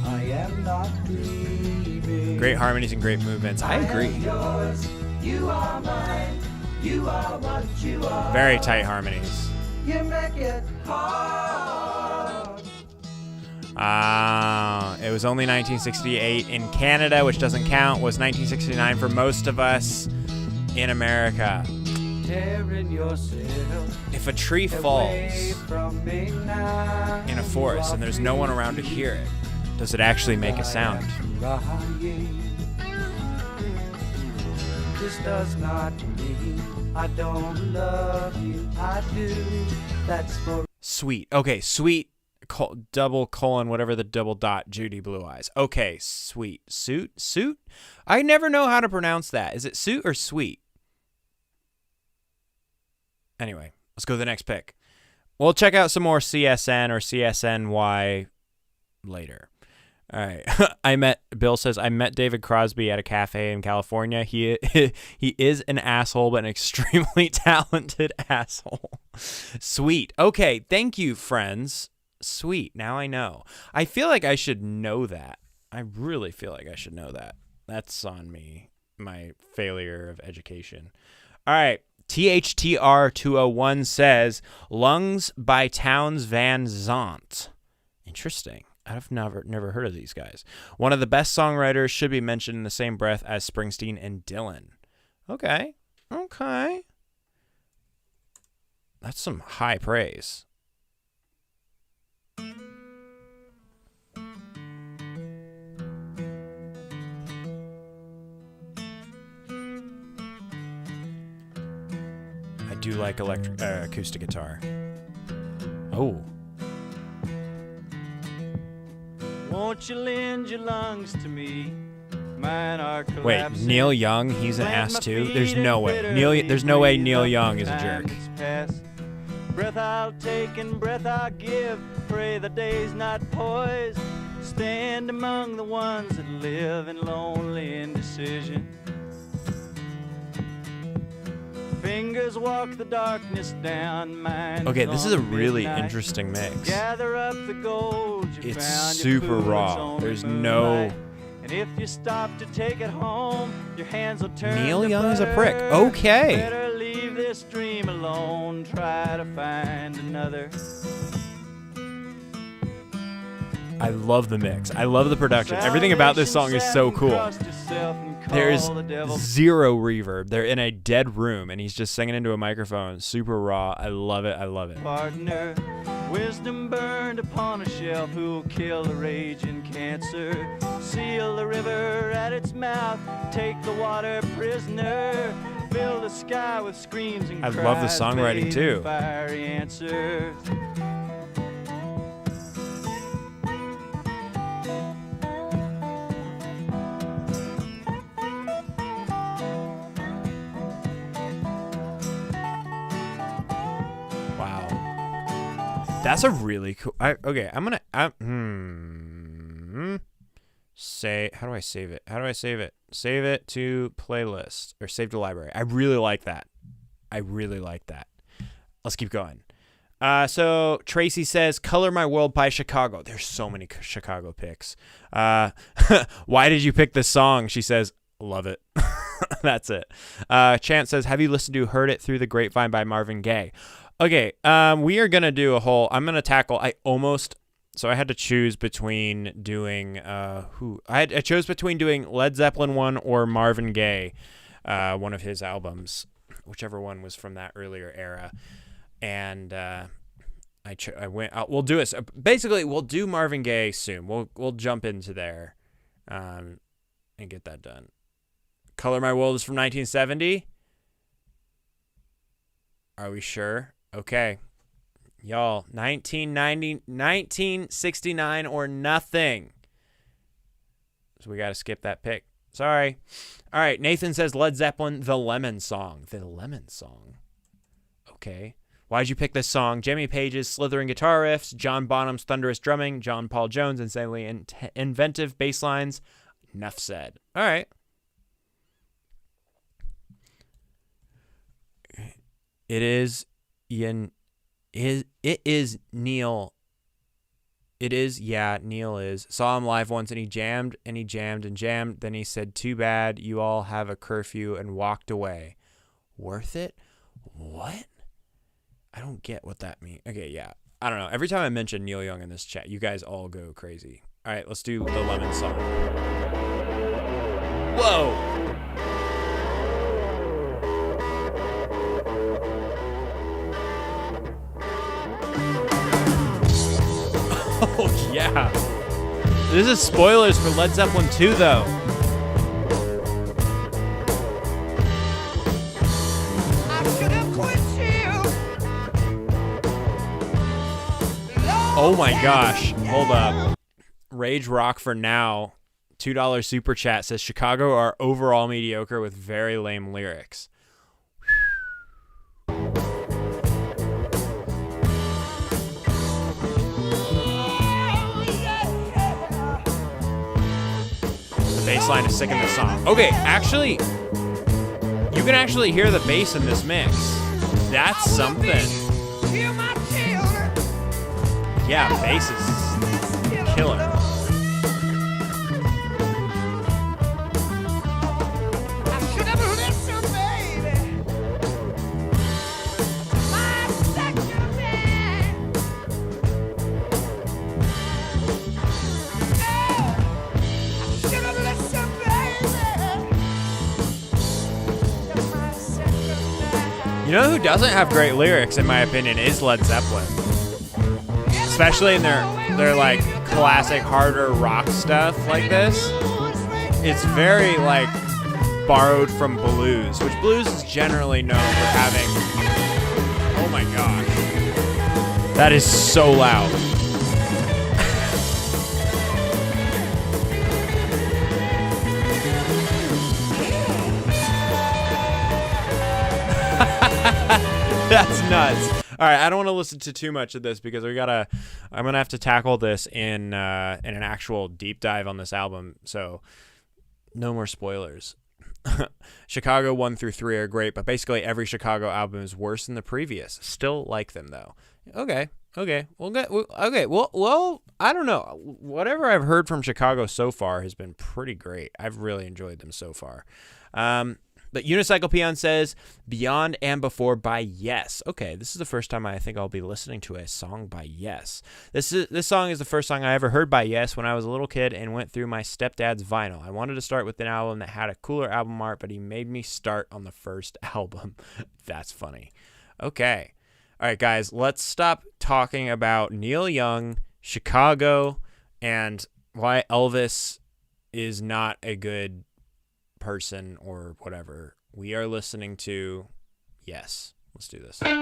I am not grieving. Great harmonies and great movements. I agree. Yours, you are mine, you are what you are. Very tight harmonies. You make it hard. It was only 1968 in Canada, which doesn't count. Was 1969 for most of us in America. Tearing yourself If a tree falls away from me now. in a forest and there's no one around to hear it, does it actually make a sound? Crying. This does not mean I don't love you. I do. That's for Sweet. Okay, sweet. Double colon, whatever the double dot, Judy Blue Eyes. Okay, sweet. Suit? I never know how to pronounce that. Is it suit or sweet? Anyway, let's go to the next pick. We'll check out some more CSN or CSNY later. All right. Bill says, I met David Crosby at a cafe in California. He is an asshole, but an extremely talented asshole. Sweet. Okay. Thank you, friends. Sweet. Now I know. I feel like I should know that. I really feel like I should know that. That's on me. My failure of education. All right. THTR 201 says, Lungs by Townes Van Zandt. Interesting. I've never heard of these guys. One of the best songwriters, should be mentioned in the same breath as Springsteen and Dylan. Okay. That's some high praise. I do like acoustic guitar. Oh. Won't you lend your lungs to me? Mine are collapsing. Wait, Neil Young, he's an ass too? There's no way. There's no way Neil Young is a jerk. Breath I'll take and breath I'll give. Pray the day's not poised. Stand among the ones that live in lonely indecision. Fingers walk the darkness down. Mine. Okay, this is a really interesting mix. Gather up the gold you It's found, super your raw. boots on There's the no- moonlight. And if you stop to take it home, your hands will turn Neil to Young is a butter. prick. Okay. Better leave this dream alone. Try to find another. I love the mix. I love the production. Everything about this song is so cool. Trust yourself and There's call the devil. zero reverb. They're in a dead room, and he's just singing into a microphone. Super raw. I love it. I love it. Partner, wisdom burned upon a shelf, who'll kill the raging cancer, seal the river at its mouth, take the water prisoner, fill the sky with screams and I cries, love the songwriting, bathed too. in fiery answers. Wow. That's a really cool. Okay, I'm gonna. Say, how do I save it? How do I save it? Save it to playlist or save to library. I really like that. I really like that. Let's keep going. So Tracy says, "Color My World" by Chicago. There's so many Chicago picks. Why did you pick this song? She says, "Love it." That's it. Chance says, "Have you listened to Heard It Through the Grapevine by Marvin Gaye?" Okay, we are gonna do a whole. I'm gonna tackle. So I had to choose between doing I chose between doing Led Zeppelin 1 or Marvin Gaye, one of his albums, whichever one was from that earlier era, and I went. We'll do it. Basically, we'll do Marvin Gaye soon. We'll jump into there, and get that done. Color My World is from 1970. Are we sure? Okay. Y'all, 1969 or nothing. So we got to skip that pick. Sorry. All right, Nathan says Led Zeppelin, The Lemon Song. The Lemon Song. Okay. Why'd you pick this song? Jimmy Page's slithering guitar riffs, John Bonham's thunderous drumming, John Paul Jones' insanely inventive bass lines. Enough said. All right. It is Neil. Neil is. Saw him live once and he jammed. Then he said, "Too bad you all have a curfew," and walked away. Worth it? What? I don't get what that means. Okay, yeah. I don't know. Every time I mention Neil Young in this chat, you guys all go crazy. All right, let's do the Lemon Song. Whoa! Oh, yeah. This is spoilers for Led Zeppelin 2, though. Oh my gosh. Hold up. Rage Rock for Now, $2 super chat says Chicago are overall mediocre with very lame lyrics. Bass line is sick in this song. Okay, actually, you can actually hear the bass in this mix. That's something. Yeah, bass is killer. You know who doesn't have great lyrics, in my opinion, is Led Zeppelin. Especially in their like classic harder rock stuff like this. It's very like borrowed from blues, which blues is generally known for having. Oh my gosh. That is so loud. That's nuts. All right, I don't want to listen to too much of this because I'm gonna have to tackle this in an actual deep dive on this album. So no more spoilers. Chicago 1 through 3 are great, but basically every Chicago album is worse than the previous. Still like them though. Okay. Well, I don't know. Whatever I've heard from Chicago so far has been pretty great. I've really enjoyed them so far. But Unicycle Peon says Beyond and Before by Yes. Okay, this is the first time I think I'll be listening to a song by Yes. This song is the first song I ever heard by Yes when I was a little kid and went through my stepdad's vinyl. I wanted to start with an album that had a cooler album art, but he made me start on the first album. That's funny. Okay. All right, guys, let's stop talking about Neil Young, Chicago, and why Elvis is not a good person or whatever. We are listening to Yes. Let's do this. Oh.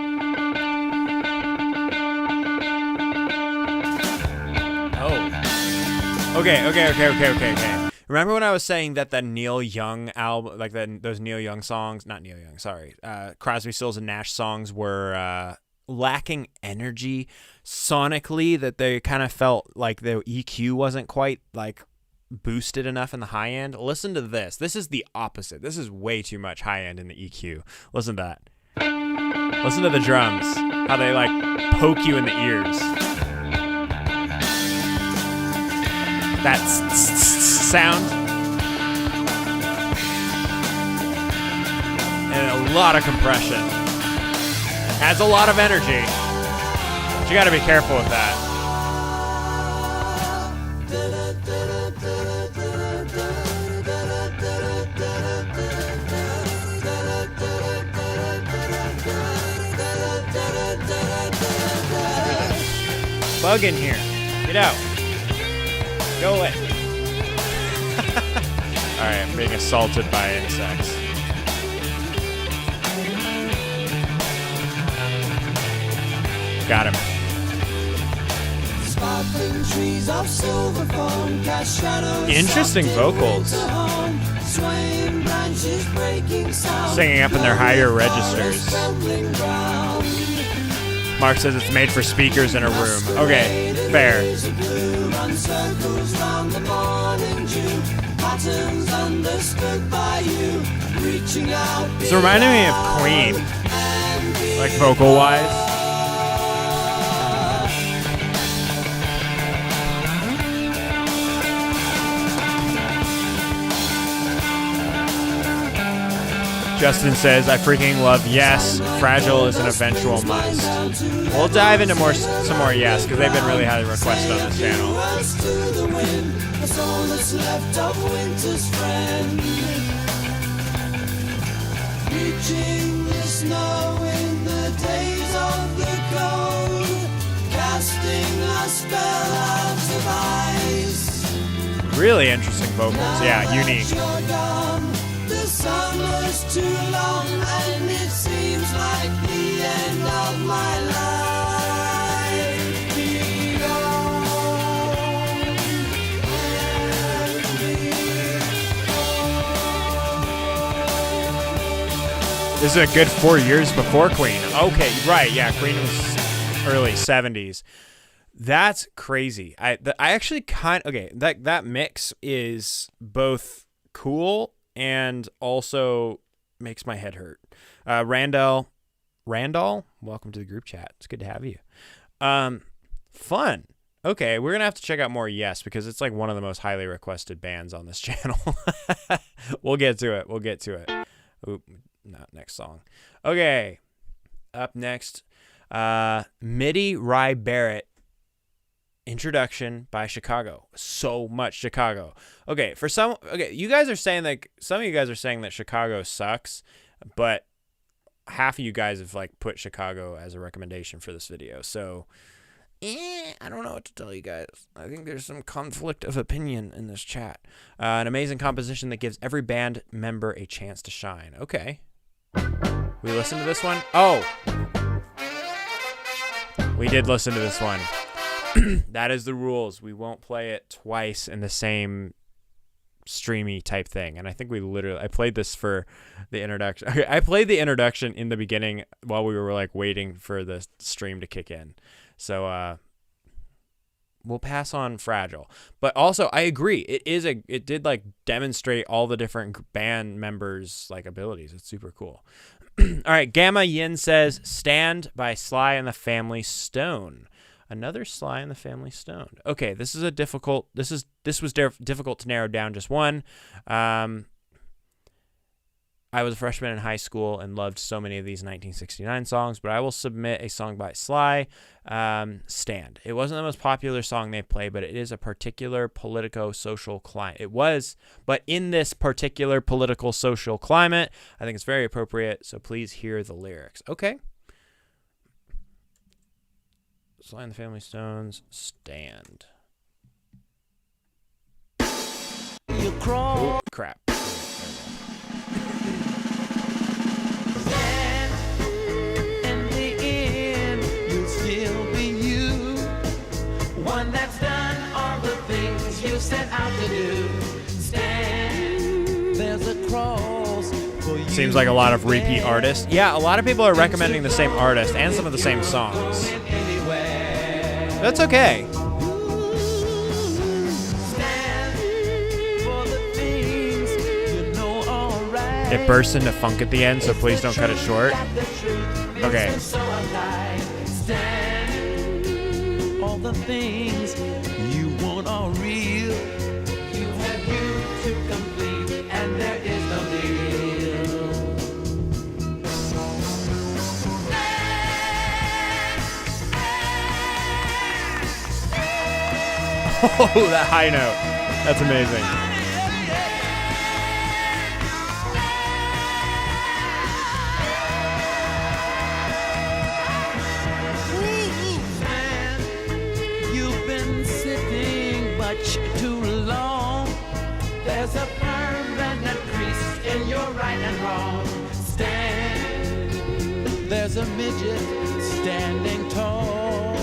Okay. Remember when I was saying that the Neil Young album, like those Neil Young songs, not Neil Young, sorry, Crosby, Stills, and Nash songs were lacking energy sonically, that they kind of felt like the EQ wasn't quite like boosted enough in the high end? Listen to this. This is the opposite. This is way too much high end in the EQ. Listen to that. Listen to the drums. How they like poke you in the ears. That sound. And a lot of compression. Has a lot of energy. But you gotta be careful with that. Bug in here. Get out. Go away. Alright, I'm being assaulted by insects. Got him. Interesting vocals. Singing up in their higher registers. Mark says it's made for speakers in a room. Okay, fair. It's reminding me of Queen, like vocal-wise. Justin says, I freaking love Yes. Fragile is an eventual must. We'll dive into some more Yes, because they've been really highly requested on this channel. Reaching the snow in the days of the cold, casting a spell out of ice. Really interesting vocals. Yeah, unique. The summer's too long and it seems like the end of my life. Beyond This is a good 4 years before Queen. Okay, right. Yeah, Queen was early 70s. That's crazy. I actually that mix is both cool and also makes my head hurt. Randall, welcome to the group chat. It's good to have you. Fun. Okay, we're gonna have to check out more Yes, because it's like one of the most highly requested bands on this channel. We'll get to it. Oop, not next song. Okay, up next, Midi Rye Barrett. Introduction by Chicago. So much Chicago. Okay, you guys are saying like some of you guys are saying that Chicago sucks, but half of you guys have like put Chicago as a recommendation for this video. So, I don't know what to tell you guys. I think there's some conflict of opinion in this chat. An amazing composition that gives every band member a chance to shine. Okay. We listened to this one? Oh. We did listen to this one. That is the rules. We won't play it twice in the same streamy type thing. And I think I played this for the introduction. I played the introduction in the beginning while we were like waiting for the stream to kick in. So we'll pass on Fragile. But also I agree. It did like demonstrate all the different band members' like abilities. It's super cool. All right, Gamma Yin says Stand by Sly and the Family Stone. Another Sly and the Family Stone. Okay, this was difficult to narrow down just one. I I was a freshman in high school and loved so many of these 1969 songs, but I will submit a song by Sly, Stand. It wasn't the most popular song they play, but it is a particular politico-social climate. It was, but in this particular political social climate, I think it's very appropriate, so please hear the lyrics. Okay. Sly and the Family Stones, Stand. You crawl. Oh, crap. In the end, you'll still be you. One that's done all the things you set out to do. Stand. There's a cross for you. Seems like a lot of repeat artists. Yeah, a lot of people are recommending the same artist and some of the same songs. That's okay. It bursts into funk at the end, so please don't cut it short. Okay. All the things you want are real. You have you to complete, and there is no deal. Oh, that high note. That's amazing. You've been sitting much too long. There's a permanent crease in your right and wrong. Stand. There's a midget standing tall,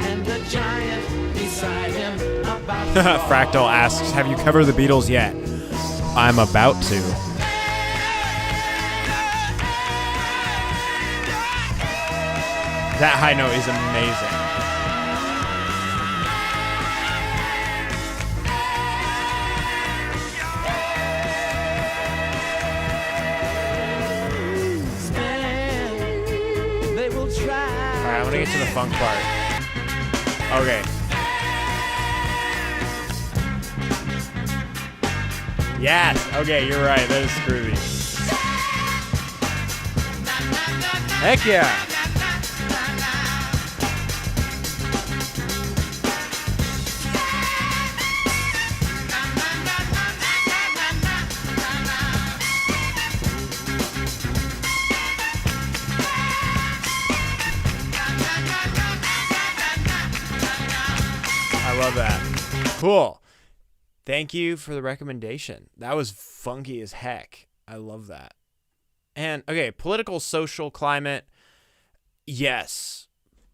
and a giant beside him about to fall. Fractal asks, have you covered the Beatles yet? I'm about to. That high note is amazing. They will try. All right, I want to get to the funk part. Okay. Yes. Okay, you're right. That is groovy. Heck yeah. I love that. Cool. Thank you for the recommendation. That was funky as heck. I love that. And okay, political social climate, yes.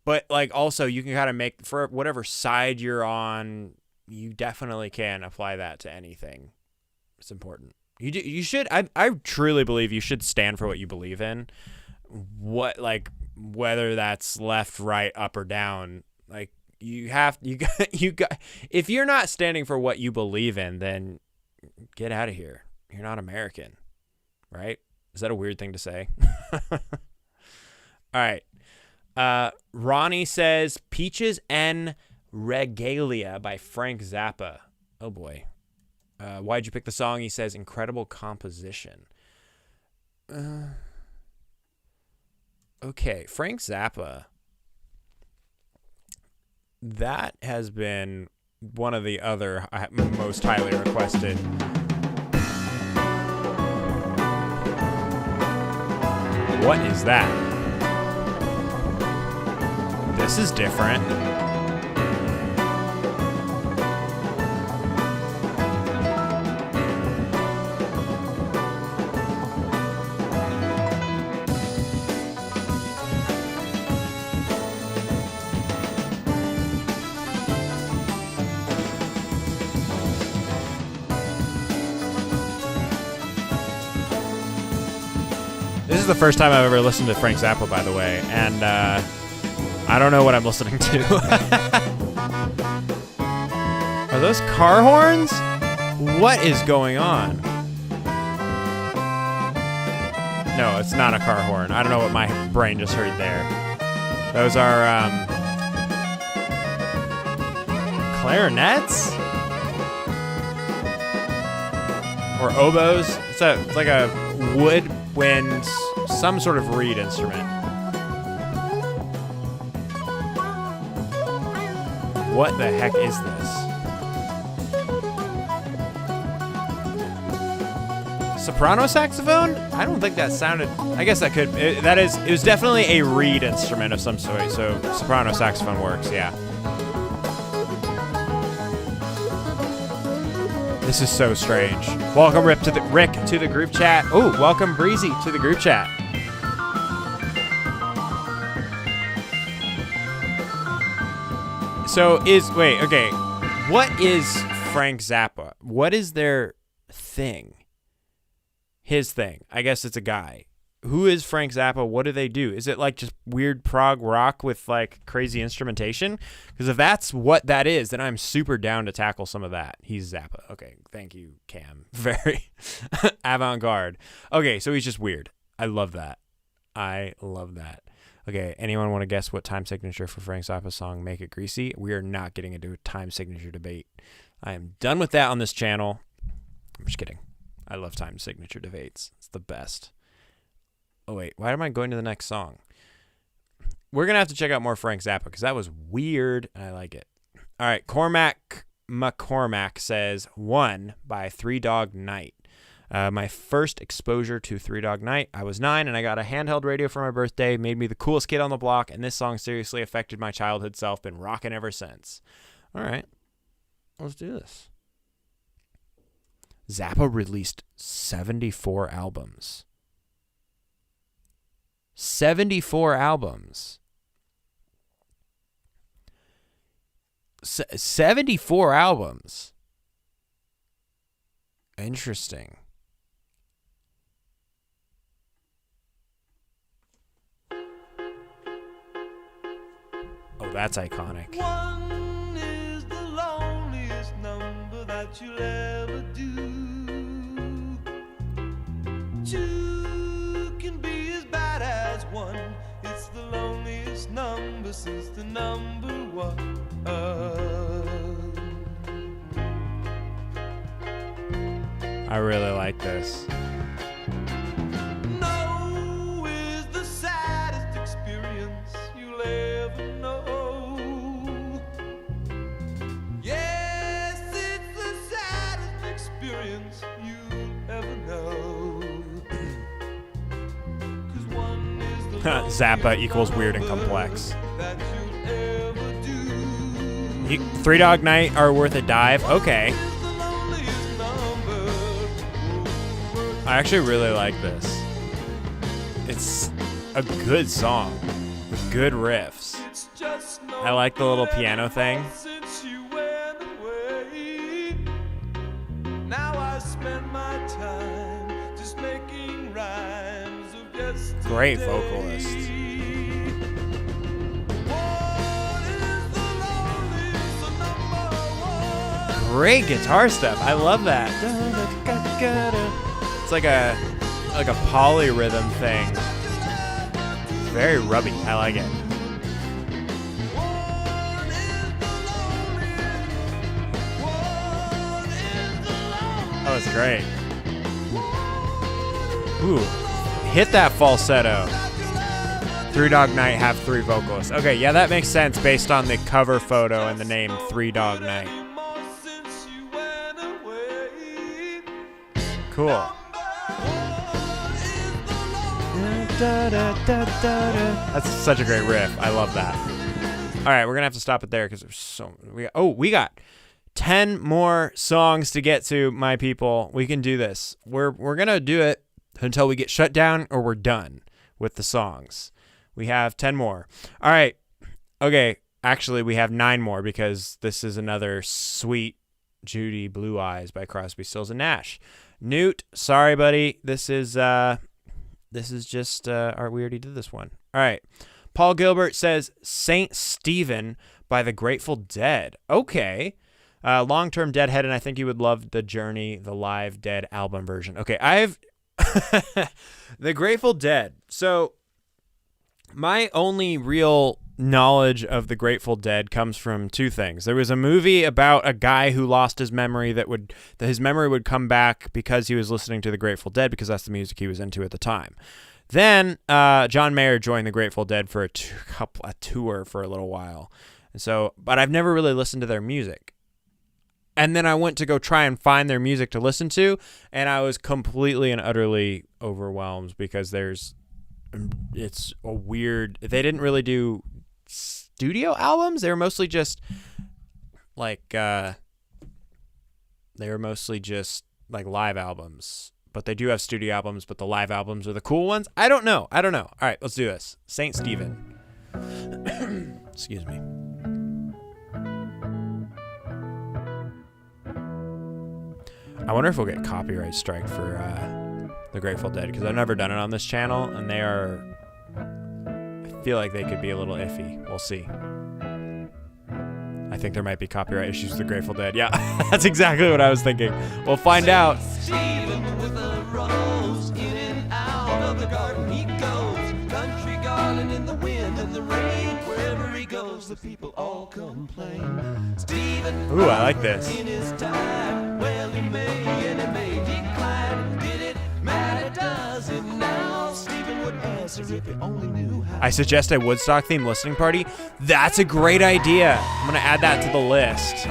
But like also you can kind of make, for whatever side you're on, you definitely can apply that to anything. It's important. You should, I truly believe you should stand for what you believe in. What, like, whether that's left, right, up or down, like, you got, if you're not standing for what you believe in, then get out of here. You're not American, right? Is that a weird thing to say? All right. Ronnie says Peaches and Regalia by Frank Zappa. Oh boy. Why'd you pick the song? He says incredible composition. Okay. Frank Zappa. That has been one of the other most highly requested. What is that? This is different. This is the first time I've ever listened to Frank Zappa, by the way, and I don't know what I'm listening to. Are those car horns? What is going on? No, it's not a car horn. I don't know what my brain just heard there. Those are clarinets? Or oboes? It's like a woodwind, some sort of reed instrument. What the heck is this? Soprano saxophone? I don't think that sounded... I guess that could... It was definitely a reed instrument of some sort, so soprano saxophone works, yeah. This is so strange. Welcome Rick to the group chat. Oh, welcome Breezy to the group chat. So okay. What is Frank Zappa? What is their thing? His thing. I guess it's a guy. Who is Frank Zappa? What do they do? Is it like just weird prog rock with like crazy instrumentation? Because if that's what that is, then I'm super down to tackle some of that. He's Zappa. Okay, thank you, Cam. Very avant-garde. Okay, so he's just weird. I love that. Okay, anyone want to guess what time signature for Frank Zappa's song Make It Greasy? We are not getting into a time signature debate. I am done with that on this channel. I'm just kidding. I love time signature debates. It's the best. Oh, wait. Why am I going to the next song? We're going to have to check out more Frank Zappa because that was weird and I like it. All right. Cormac McCormack says, One by Three Dog Night. My first exposure to Three Dog Night, I was 9 and I got a handheld radio for my birthday, made me the coolest kid on the block, and this song seriously affected my childhood self. Been rocking ever since. All right. Let's do this. Zappa released 74 albums. 74 albums. 74 albums. Interesting. Oh, that's iconic. One is the loneliest number that you'll ever do. Two can be as bad as one. It's the loneliest number since the number one. I really like this. No is the saddest experience you'll ever know. Yes, it's the saddest experience you'll ever know. 'Cause one is the Zappa equals weird and complex. that you'll ever do. Three Dog Night are worth a dive. Okay. Is the loneliest number. I actually really like this. It's a good song with good riffs. It's just no I like the little piano thing. since you went away. Now I spend my time just making rhymes of yesterday. Great vocalist. What is the loneliest number one? Great guitar stuff. I love that. It's like a polyrhythm thing. Very rubby. I like it. One is the loneliest. One is the loneliest. Oh, it's great. Ooh, hit that falsetto. Three Dog Night have 3 vocalists. Okay, yeah, that makes sense based on the cover photo and the name Three Dog Night. Since you went away. Cool. That's such a great riff. I love that. All right, we're gonna have to stop it there because there's so. We got 10 more songs to get to, my people. We can do this. We're gonna do it until we get shut down or we're done with the songs. We have 10 more. All right. Okay. Actually, we have 9 more because this is another Sweet Judy Blue Eyes by Crosby, Stills and Nash. Newt, sorry, buddy. This is just we already did this one. All right. Paul Gilbert says Saint Stephen by the Grateful Dead. Okay. Long-term Deadhead, and I think you would love the Journey, the live Dead album version. Okay, I've the Grateful Dead. So my only real knowledge of the Grateful Dead comes from two things. There was a movie about a guy who lost his memory that his memory would come back because he was listening to the Grateful Dead because that's the music he was into at the time. Then John Mayer joined the Grateful Dead for a tour for a little while. And so, but I've never really listened to their music. And then I went to go try and find their music to listen to, and I was completely and utterly overwhelmed because it's a weird, they didn't really do studio albums. They were mostly just like live albums. But they do have studio albums, but the live albums are the cool ones. I don't know. All right, let's do this. Saint Stephen. Excuse me. I wonder if we'll get copyright strike for the Grateful Dead, because I've never done it on this channel, and I feel like they could be a little iffy. We'll see. I think there might be copyright issues with the Grateful Dead. Yeah, that's exactly what I was thinking. We'll find out. Stephen with a rose, in and out of the garden he goes. Country garden in the wind and the rain. Wherever he goes, the people all complain. Stephen, ooh, I like this. In his time, well, he may and he may decline. Did it matter? Does it now? Stephen would answer if he only knew how. I suggest a Woodstock themed listening party. That's a great idea. I'm gonna add that to the list.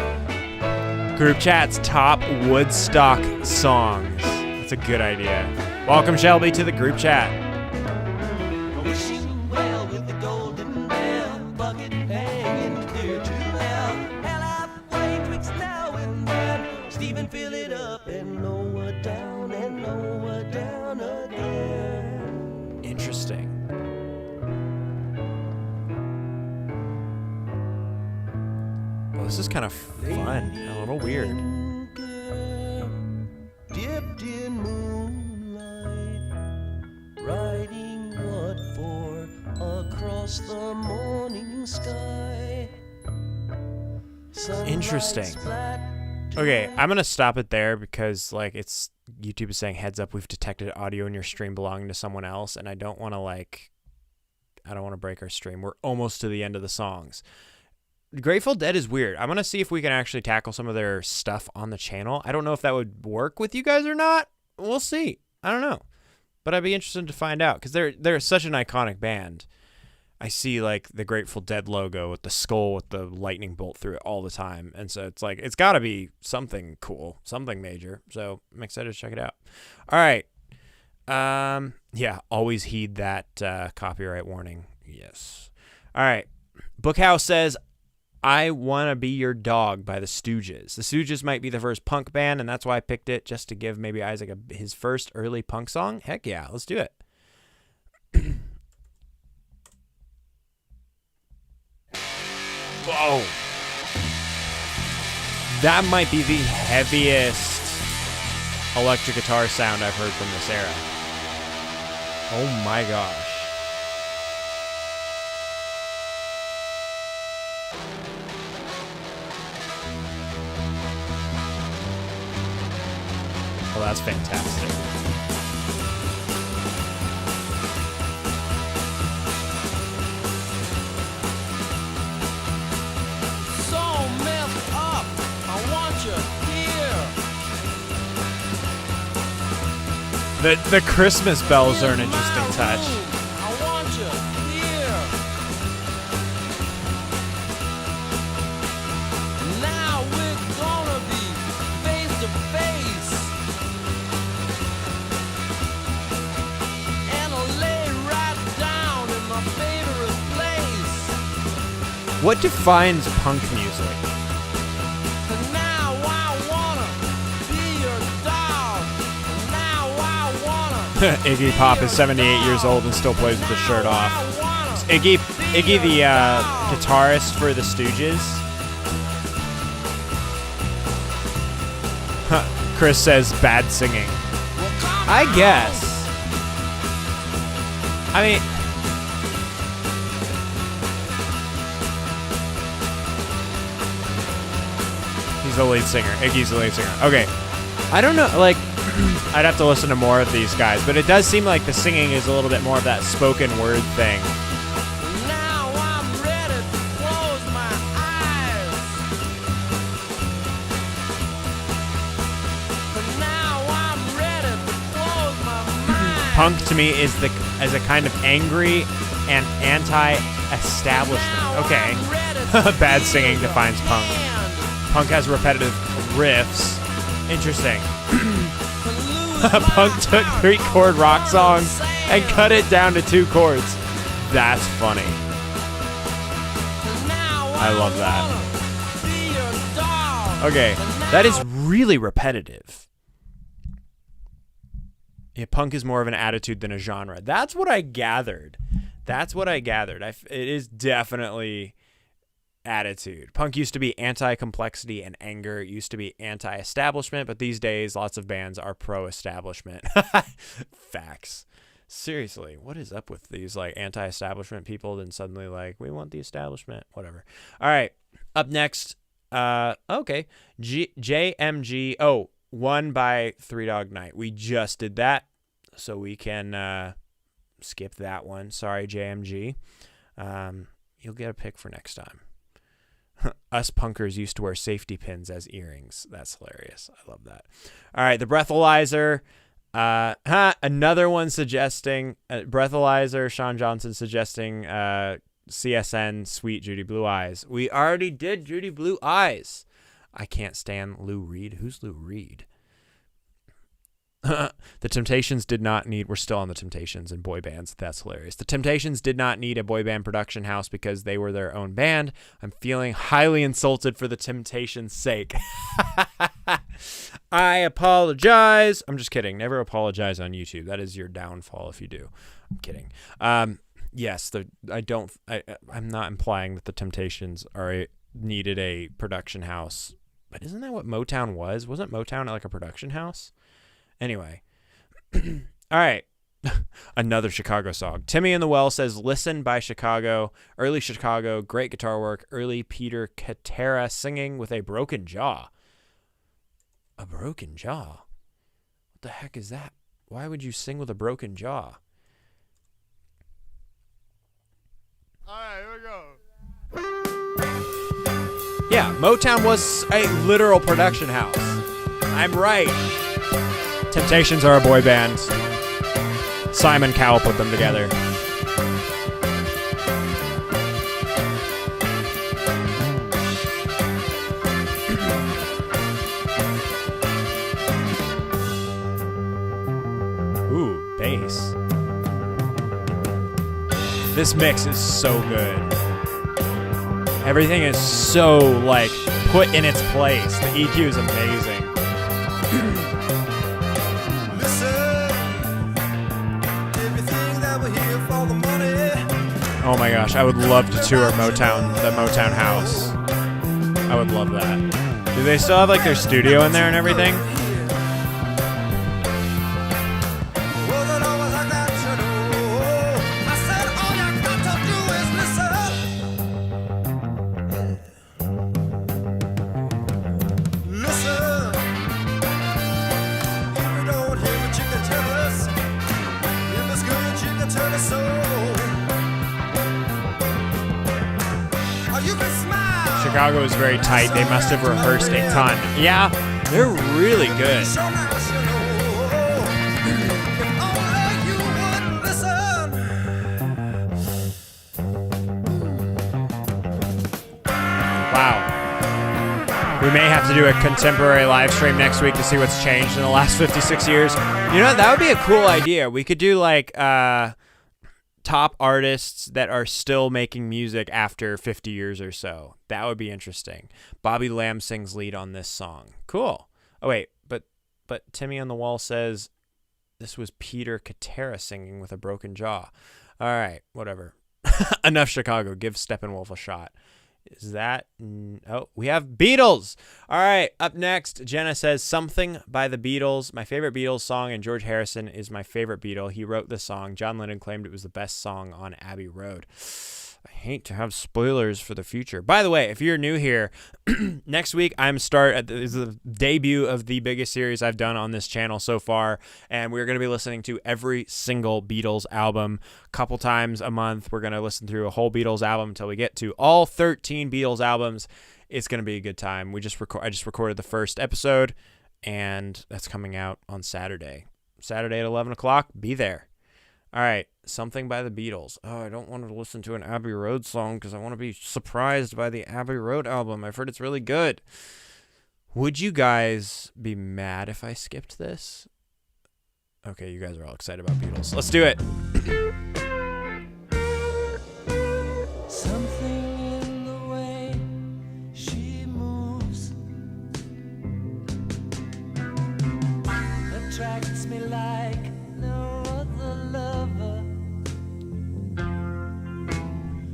Group chat's top Woodstock songs. That's a good idea. Welcome, Shelby, to the group chat. Wishing well with the golden bell, bucket hanging clear to hell. Hell halfway twixt now and then. Stephen, fill it up and lower down again. Interesting. Oh, this is kind of fun. A little weird. Girl, dipped in moonlight, riding what for across the morning sky. Interesting. Okay, I'm gonna stop it there because it's YouTube is saying heads up, we've detected audio in your stream belonging to someone else, and I don't want to break our stream. We're almost to the end of the songs. Grateful Dead is weird. I'm gonna see if we can actually tackle some of their stuff on the channel. I don't know if that would work with you guys or not. We'll see. I don't know, but I'd be interested to find out because they're such an iconic band. I see the Grateful Dead logo with the skull with the lightning bolt through it all the time. And so it's got to be something cool, something major. So I'm excited to check it out. All right. Yeah, always heed that copyright warning. Yes. All right. Bookhouse says, I Want to Be Your Dog by the Stooges. The Stooges might be the first punk band, and that's why I picked it, just to give maybe Isaac his first early punk song. Heck yeah, let's do it. Whoa. That might be the heaviest electric guitar sound I've heard from this era. Oh my gosh. Well, that's fantastic. The Christmas bells are an interesting touch. I want you here. Now we're gonna be face to face, and I'll lay right down in my favorite place. What defines punk music? Iggy Pop is 78 years old and still plays with his shirt off. Iggy the guitarist for the Stooges. Chris says bad singing. I guess. I mean, he's the lead singer. Iggy's the lead singer. Okay. I don't know, I'd have to listen to more of these guys, but it does seem like the singing is a little bit more of that spoken word thing. Now I'm ready. Punk to me is a kind of angry and anti-establishment. Okay. Bad singing defines punk. Punk has repetitive riffs. Interesting. Punk took 3-chord rock songs and cut it down to 2 chords. That's funny. I love that. Okay, that is really repetitive. Yeah, punk is more of an attitude than a genre. That's what I gathered. It is definitely attitude. Punk used to be anti-complexity and anger. It used to be anti-establishment, but these days lots of bands are pro-establishment. Facts. Seriously, what is up with these like anti-establishment people? Then suddenly like, we want the establishment. Whatever. All right. Up next. Okay. JMG. Oh, One by Three Dog Night. We just did that, so we can skip that one. Sorry, JMG. You'll get a pick for next time. Us punkers used to wear safety pins as earrings. That's hilarious. I love that. All right, the breathalyzer. Another one suggesting breathalyzer. Sean Johnson suggesting CSN Sweet Judy Blue Eyes. We already did Judy Blue Eyes. I can't stand Lou Reed. Who's Lou Reed? The Temptations did not need... We're still on the Temptations and boy bands. That's hilarious. The Temptations did not need a boy band production house because they were their own band. I'm feeling highly insulted for the Temptations' sake. I apologize. I'm just kidding. Never apologize on YouTube. That is your downfall if you do. I'm kidding. Yes, I'm not implying that the Temptations needed a production house. But isn't that what Motown was? Wasn't Motown like a production house? Anyway. All right. Another Chicago song. Timmy in the Well says, Listen by Chicago. Early Chicago. Great guitar work. Early Peter Cetera singing with a broken jaw. A broken jaw? What the heck is that? Why would you sing with a broken jaw? All right, here we go. Yeah, Motown was a literal production house. I'm right. Temptations are a boy band. Simon Cowell put them together. Ooh, bass. This mix is so good. Everything is so, like, put in its place. The EQ is amazing. Oh my gosh, I would love to tour the Motown house. I would love that. Do they still have like their studio in there and everything? Chicago is very tight. They must have rehearsed a ton. Yeah, they're really good. Wow. We may have to do a contemporary live stream next week to see what's changed in the last 56 years. You know, that would be a cool idea. We could do like top artists that are still making music after 50 years or so. That would be interesting. Bobby Lamb sings lead on this song. Cool. Oh wait, but Timmy on the Wall says this was Peter Cetera singing with a broken jaw. All right, whatever. Enough Chicago. Give Steppenwolf a shot. Is that... Oh, we have Beatles. All right, up next, Jenna says, Something by the Beatles. My favorite Beatles song, and George Harrison is my favorite Beatle. He wrote the song. John Lennon claimed it was the best song on Abbey Road. I hate to have spoilers for the future. By the way, if you're new here, next week this is the debut of the biggest series I've done on this channel so far, and we're going to be listening to every single Beatles album a couple times a month. We're going to listen through a whole Beatles album until we get to all 13 Beatles albums. It's going to be a good time. I just recorded the first episode, and that's coming out on Saturday. Saturday at 11 o'clock. Be there. All right. Something by the Beatles. Oh, I don't want to listen to an Abbey Road song because I want to be surprised by the Abbey Road album. I've heard it's really good. Would you guys be mad if I skipped this? Okay, you guys are all excited about Beatles. Let's do it. Something in the way she moves attracts me like no other lover.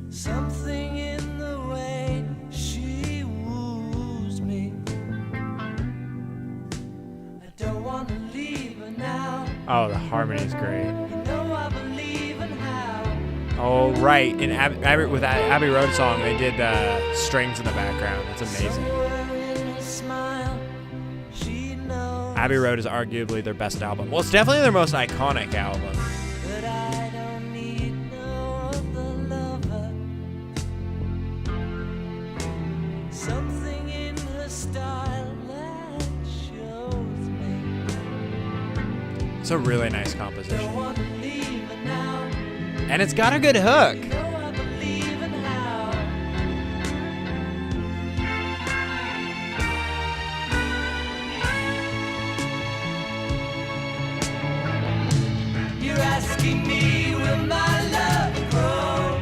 Something in the way she woos me. I don't want to leave her now. Oh, the harmony is great. You know I believe in how. Oh, right. In with that Abbey Road song, they did strings in the background. It's amazing. Abbey Road is arguably their best album. Well, it's definitely their most iconic album. But I don't need no other lover. Something in her style that shows me. It's a really nice composition. Don't want to leave her now. And it's got a good hook. You know I believe in how. You're asking me, will my love grow?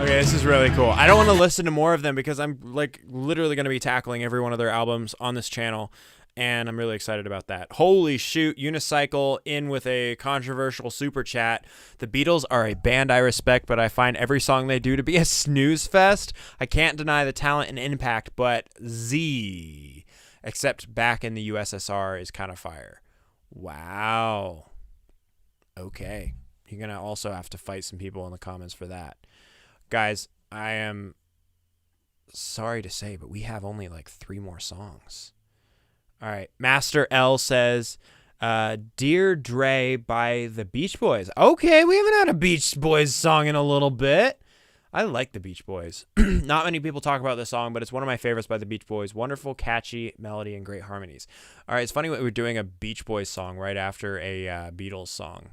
Okay, this is really cool. I don't want to listen to more of them because I'm like literally going to be tackling every one of their albums on this channel, and I'm really excited about that. Holy shoot, Unicycle in with a controversial super chat. The Beatles are a band I respect, but I find every song they do to be a snooze fest. I can't deny the talent and impact, but Z, except back in the USSR, is kind of fire. Wow. Okay. You're going to also have to fight some people in the comments for that. Guys, I am sorry to say, but we have only like 3 more songs. All right. Master L says, Dear Dre by the Beach Boys. Okay, we haven't had a Beach Boys song in a little bit. I like the Beach Boys. Not many people talk about this song, but it's one of my favorites by the Beach Boys. Wonderful, catchy melody and great harmonies. All right, it's funny we're doing a Beach Boys song right after a Beatles song.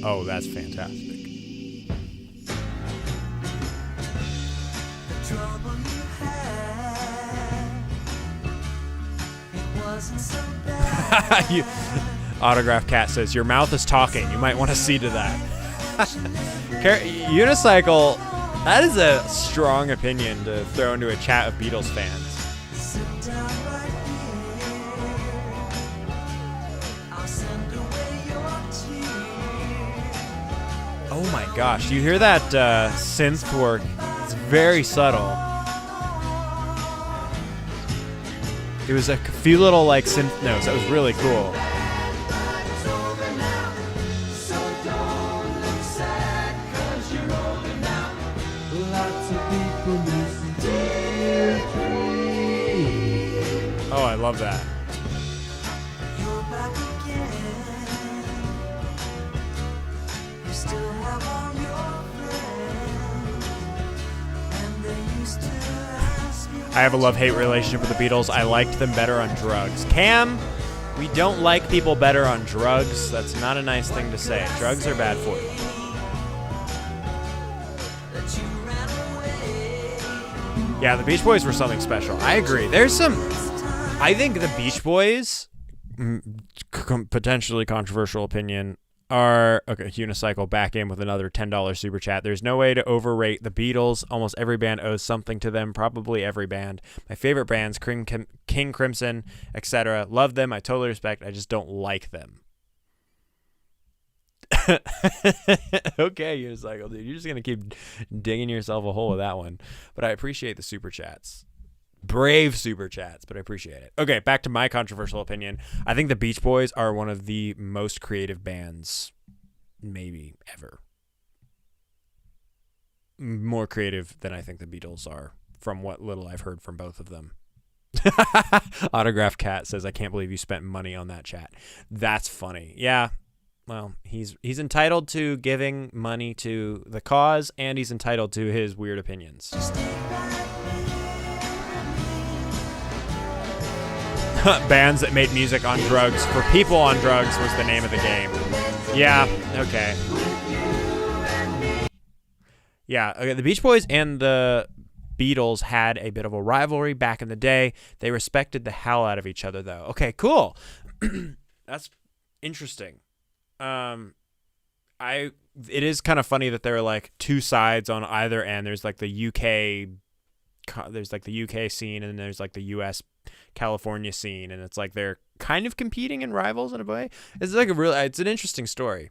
Oh, that's fantastic. The trouble you had, it wasn't so bad. Autograph Cat says, your mouth is talking. You might want to see to that. Unicycle, that is a strong opinion to throw into a chat of Beatles fans. Sit down right here. I'll send away your tears. Oh my gosh, you hear that synth work? It's very subtle. It was a few little like synth notes. That was really cool. It's over now, so don't look sad, 'cause you're older now. Lots of people listen to Oh, I love that. you're back again. You still have all your friends, and they used to ask me. I have a love-hate relationship with the Beatles. I liked them better on drugs. Cam, we don't like people better on drugs. That's not a nice thing to say. Drugs are bad for you. That you ran away. Yeah, the Beach Boys were something special. I agree. I think the Beach Boys, potentially controversial opinion, are, okay, Unicycle back in with another $10 super chat. There's no way to overrate the Beatles. Almost every band owes something to them, probably every band. My favorite bands, King Crimson, etc. Love them. I totally respect. I just don't like them. Okay, Unicycle, dude. You're just going to keep digging yourself a hole with that one. But I appreciate the super chats. Brave super chats, but I appreciate it. Okay, back to my controversial opinion. I think the Beach Boys are one of the most creative bands maybe ever. More creative than I think the Beatles are, from what little I've heard from both of them. Autograph Cat says, I can't believe you spent money on that chat. That's funny. Yeah. Well, he's entitled to giving money to the cause, and he's entitled to his weird opinions. Bands that made music on drugs for people on drugs was the name of the game. Yeah, okay. Yeah, okay, the Beach Boys and the Beatles had a bit of a rivalry back in the day. They respected the hell out of each other, though. Okay, cool. That's interesting. It is kind of funny that there are like two sides on either end. There's like the UK scene, and then there's like the US California scene, and it's like they're kind of competing and rivals in a way. It's an interesting story.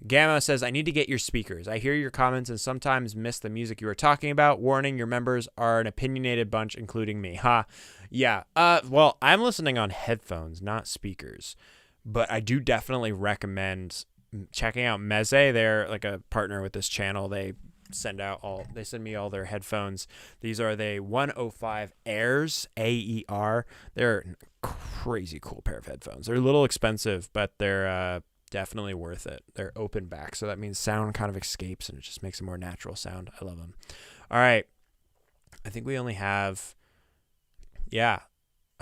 Gamma says, I need to get your speakers. I hear your comments and sometimes miss the music you were talking about. Warning, your members are an opinionated bunch, including me. Ha. Yeah. Well, I'm listening on headphones, not speakers. But I do definitely recommend checking out Meze. They're like a partner with this channel. They send me all their headphones. These are the 105 Airs, AER. They're a crazy cool pair of headphones. They're a little expensive, but they're definitely worth it. They're open back, so that means sound kind of escapes and it just makes a more natural sound. I love them. All right. I think we only have, a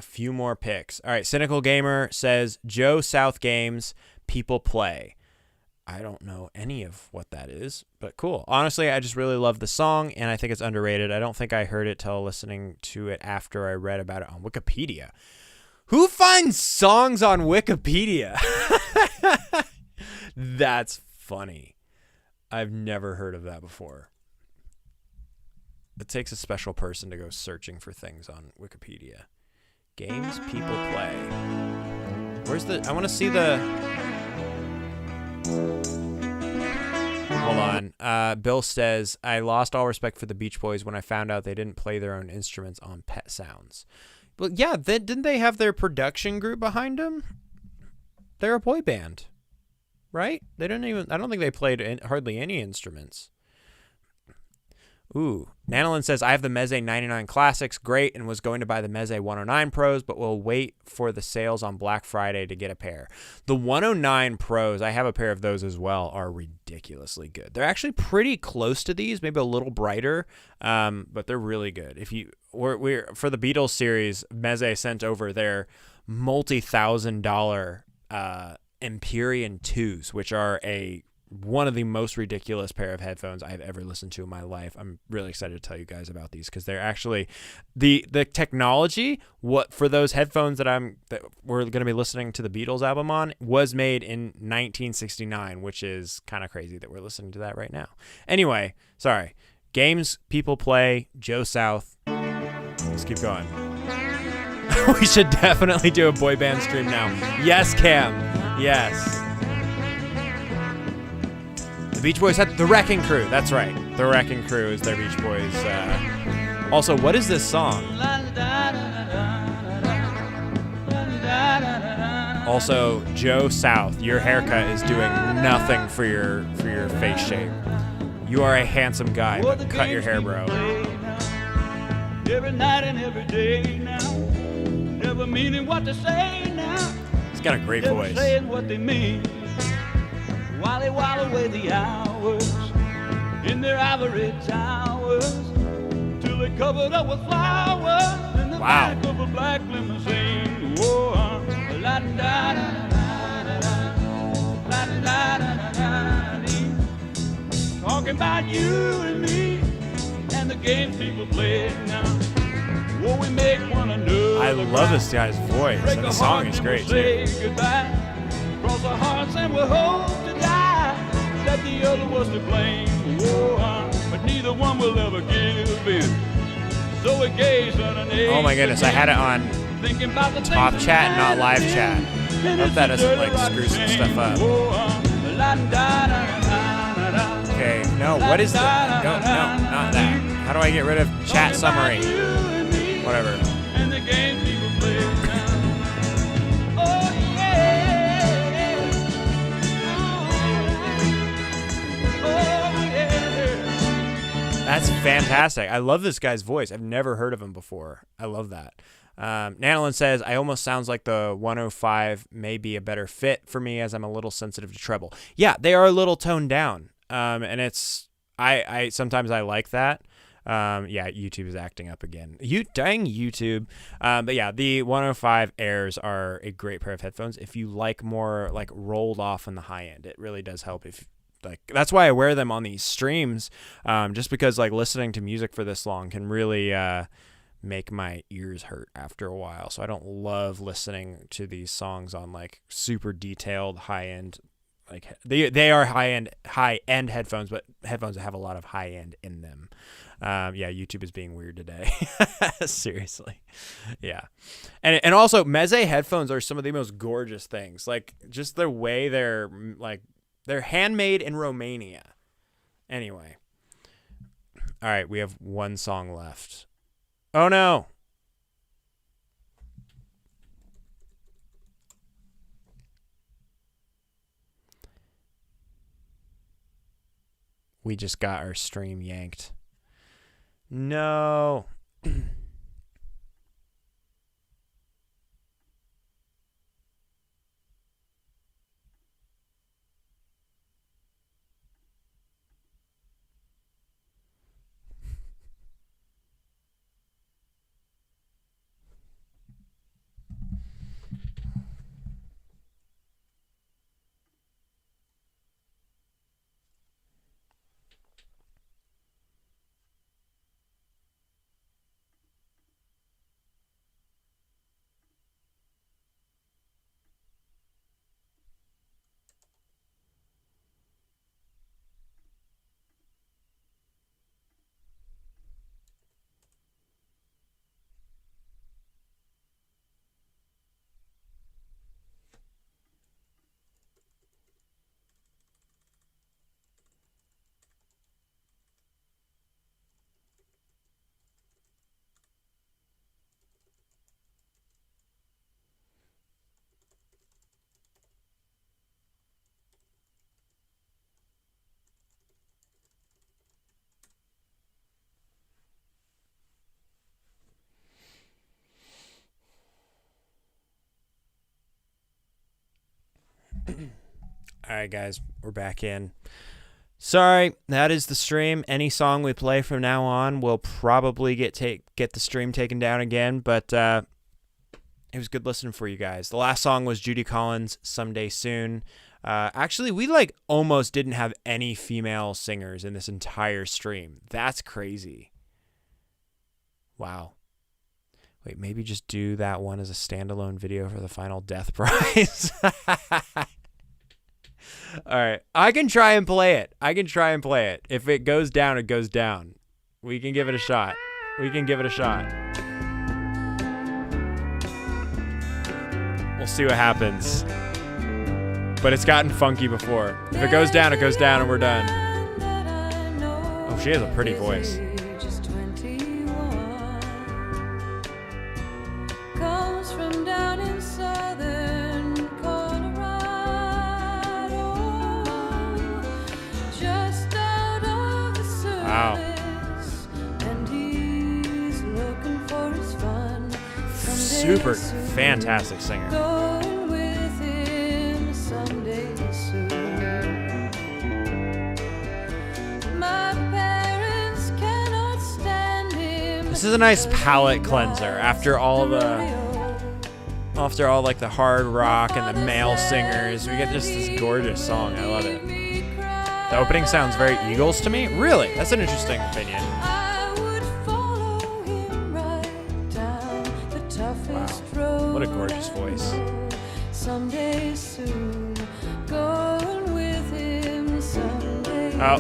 few more picks. All right. Cynical Gamer says, Joe South Games, People Play. I don't know any of what that is, but cool. Honestly, I just really love the song, and I think it's underrated. I don't think I heard it till listening to it after I read about it on Wikipedia. Who finds songs on Wikipedia? That's funny. I've never heard of that before. It takes a special person to go searching for things on Wikipedia. Games people play. I want to see the... Hold on. Bill says, I lost all respect for the Beach Boys when I found out they didn't play their own instruments on Pet Sounds. But yeah, didn't they have their production group behind them? They're a boy band, right? I don't think they played hardly any instruments. Ooh. Nanolin says, I have the Meze 99 Classics, great, and was going to buy the Meze 109 Pros, but will wait for the sales on Black Friday to get a pair. The 109 Pros, I have a pair of those as well, are ridiculously good. They're actually pretty close to these, maybe a little brighter, but they're really good. We're for the Beatles series, Meze sent over their multi-$1,000 Empyrean 2s, which are one of the most ridiculous pair of headphones I've ever listened to in my life. I'm really excited to tell you guys about these because they're actually the technology. What for those headphones that we're going to be listening to the Beatles album on was made in 1969, which is kind of crazy that we're listening to that right now. Anyway, sorry. Games people play. Joe South. Let's keep going. We should definitely do a boy band stream now. Yes, Cam. Yes. The Beach Boys had the Wrecking Crew. That's right. The Wrecking Crew is their Beach Boys. Also, what is this song? Also, Joe South, your haircut is doing nothing for your face shape. You are a handsome guy, but cut your hair, bro. Every night and every day now, never meaning what to say now. He's got a great voice. Saying what they mean. While they while away the hours in their ivory towers till they covered up with flowers in the back of a black limousine. Whoa, la da da da da da. Talking about you and me and the games people play now. Whoa, we make one another. I love this guy's voice, and the song is great too. Cross our hearts and we'll hope to die that the other was to blame. Whoa, but neither one will ever give in. So we gaze underneath. Oh my goodness, I had it on top chat, not live chat. Hope that doesn't like screw some stuff up. Okay, no, what is that? No, not that. How do I get rid of chat summary? Whatever. And the game people play. That's fantastic. I love this guy's voice. I've never heard of him before. I love that. Nanolin says, I almost sounds like the 105 may be a better fit for me as I'm a little sensitive to treble. Yeah, they are a little toned down. And I sometimes I like that. Yeah, YouTube is acting up again. Dang YouTube. But yeah, the 105 Airs are a great pair of headphones if you like more like rolled off on the high end. It really does help. If like, that's why I wear them on these streams, just because like listening to music for this long can really make my ears hurt after a while. So I don't love listening to these songs on like super detailed high end. Like they are high end headphones, but headphones that have a lot of high end in them. Yeah, YouTube is being weird today. Seriously. Yeah. And also Meze headphones are some of the most gorgeous things. Like just the way they're handmade in Romania. Anyway. All right, we have one song left. Oh no. We just got our stream yanked. No. All right, guys, we're back in. Sorry, that is the stream. Any song we play from now on will probably get the stream taken down again, but it was good listening for you guys. The last song was Judy Collins' Someday Soon. Actually, we like almost didn't have any female singers in this entire stream. That's crazy. Wow. Wait, maybe just do that one as a standalone video for the final death prize. All right. I can try and play it. If it goes down, it goes down. We can give it a shot. We'll see what happens. But it's gotten funky before. If it goes down, and we're done. Oh, she has a pretty voice. Wow. Super fantastic singer. This is a nice palate cleanser after all like the hard rock and the male singers. We get just this gorgeous song. I love it. The opening sounds very Eagles to me. Really? That's an interesting opinion. Wow. What a gorgeous voice. Oh.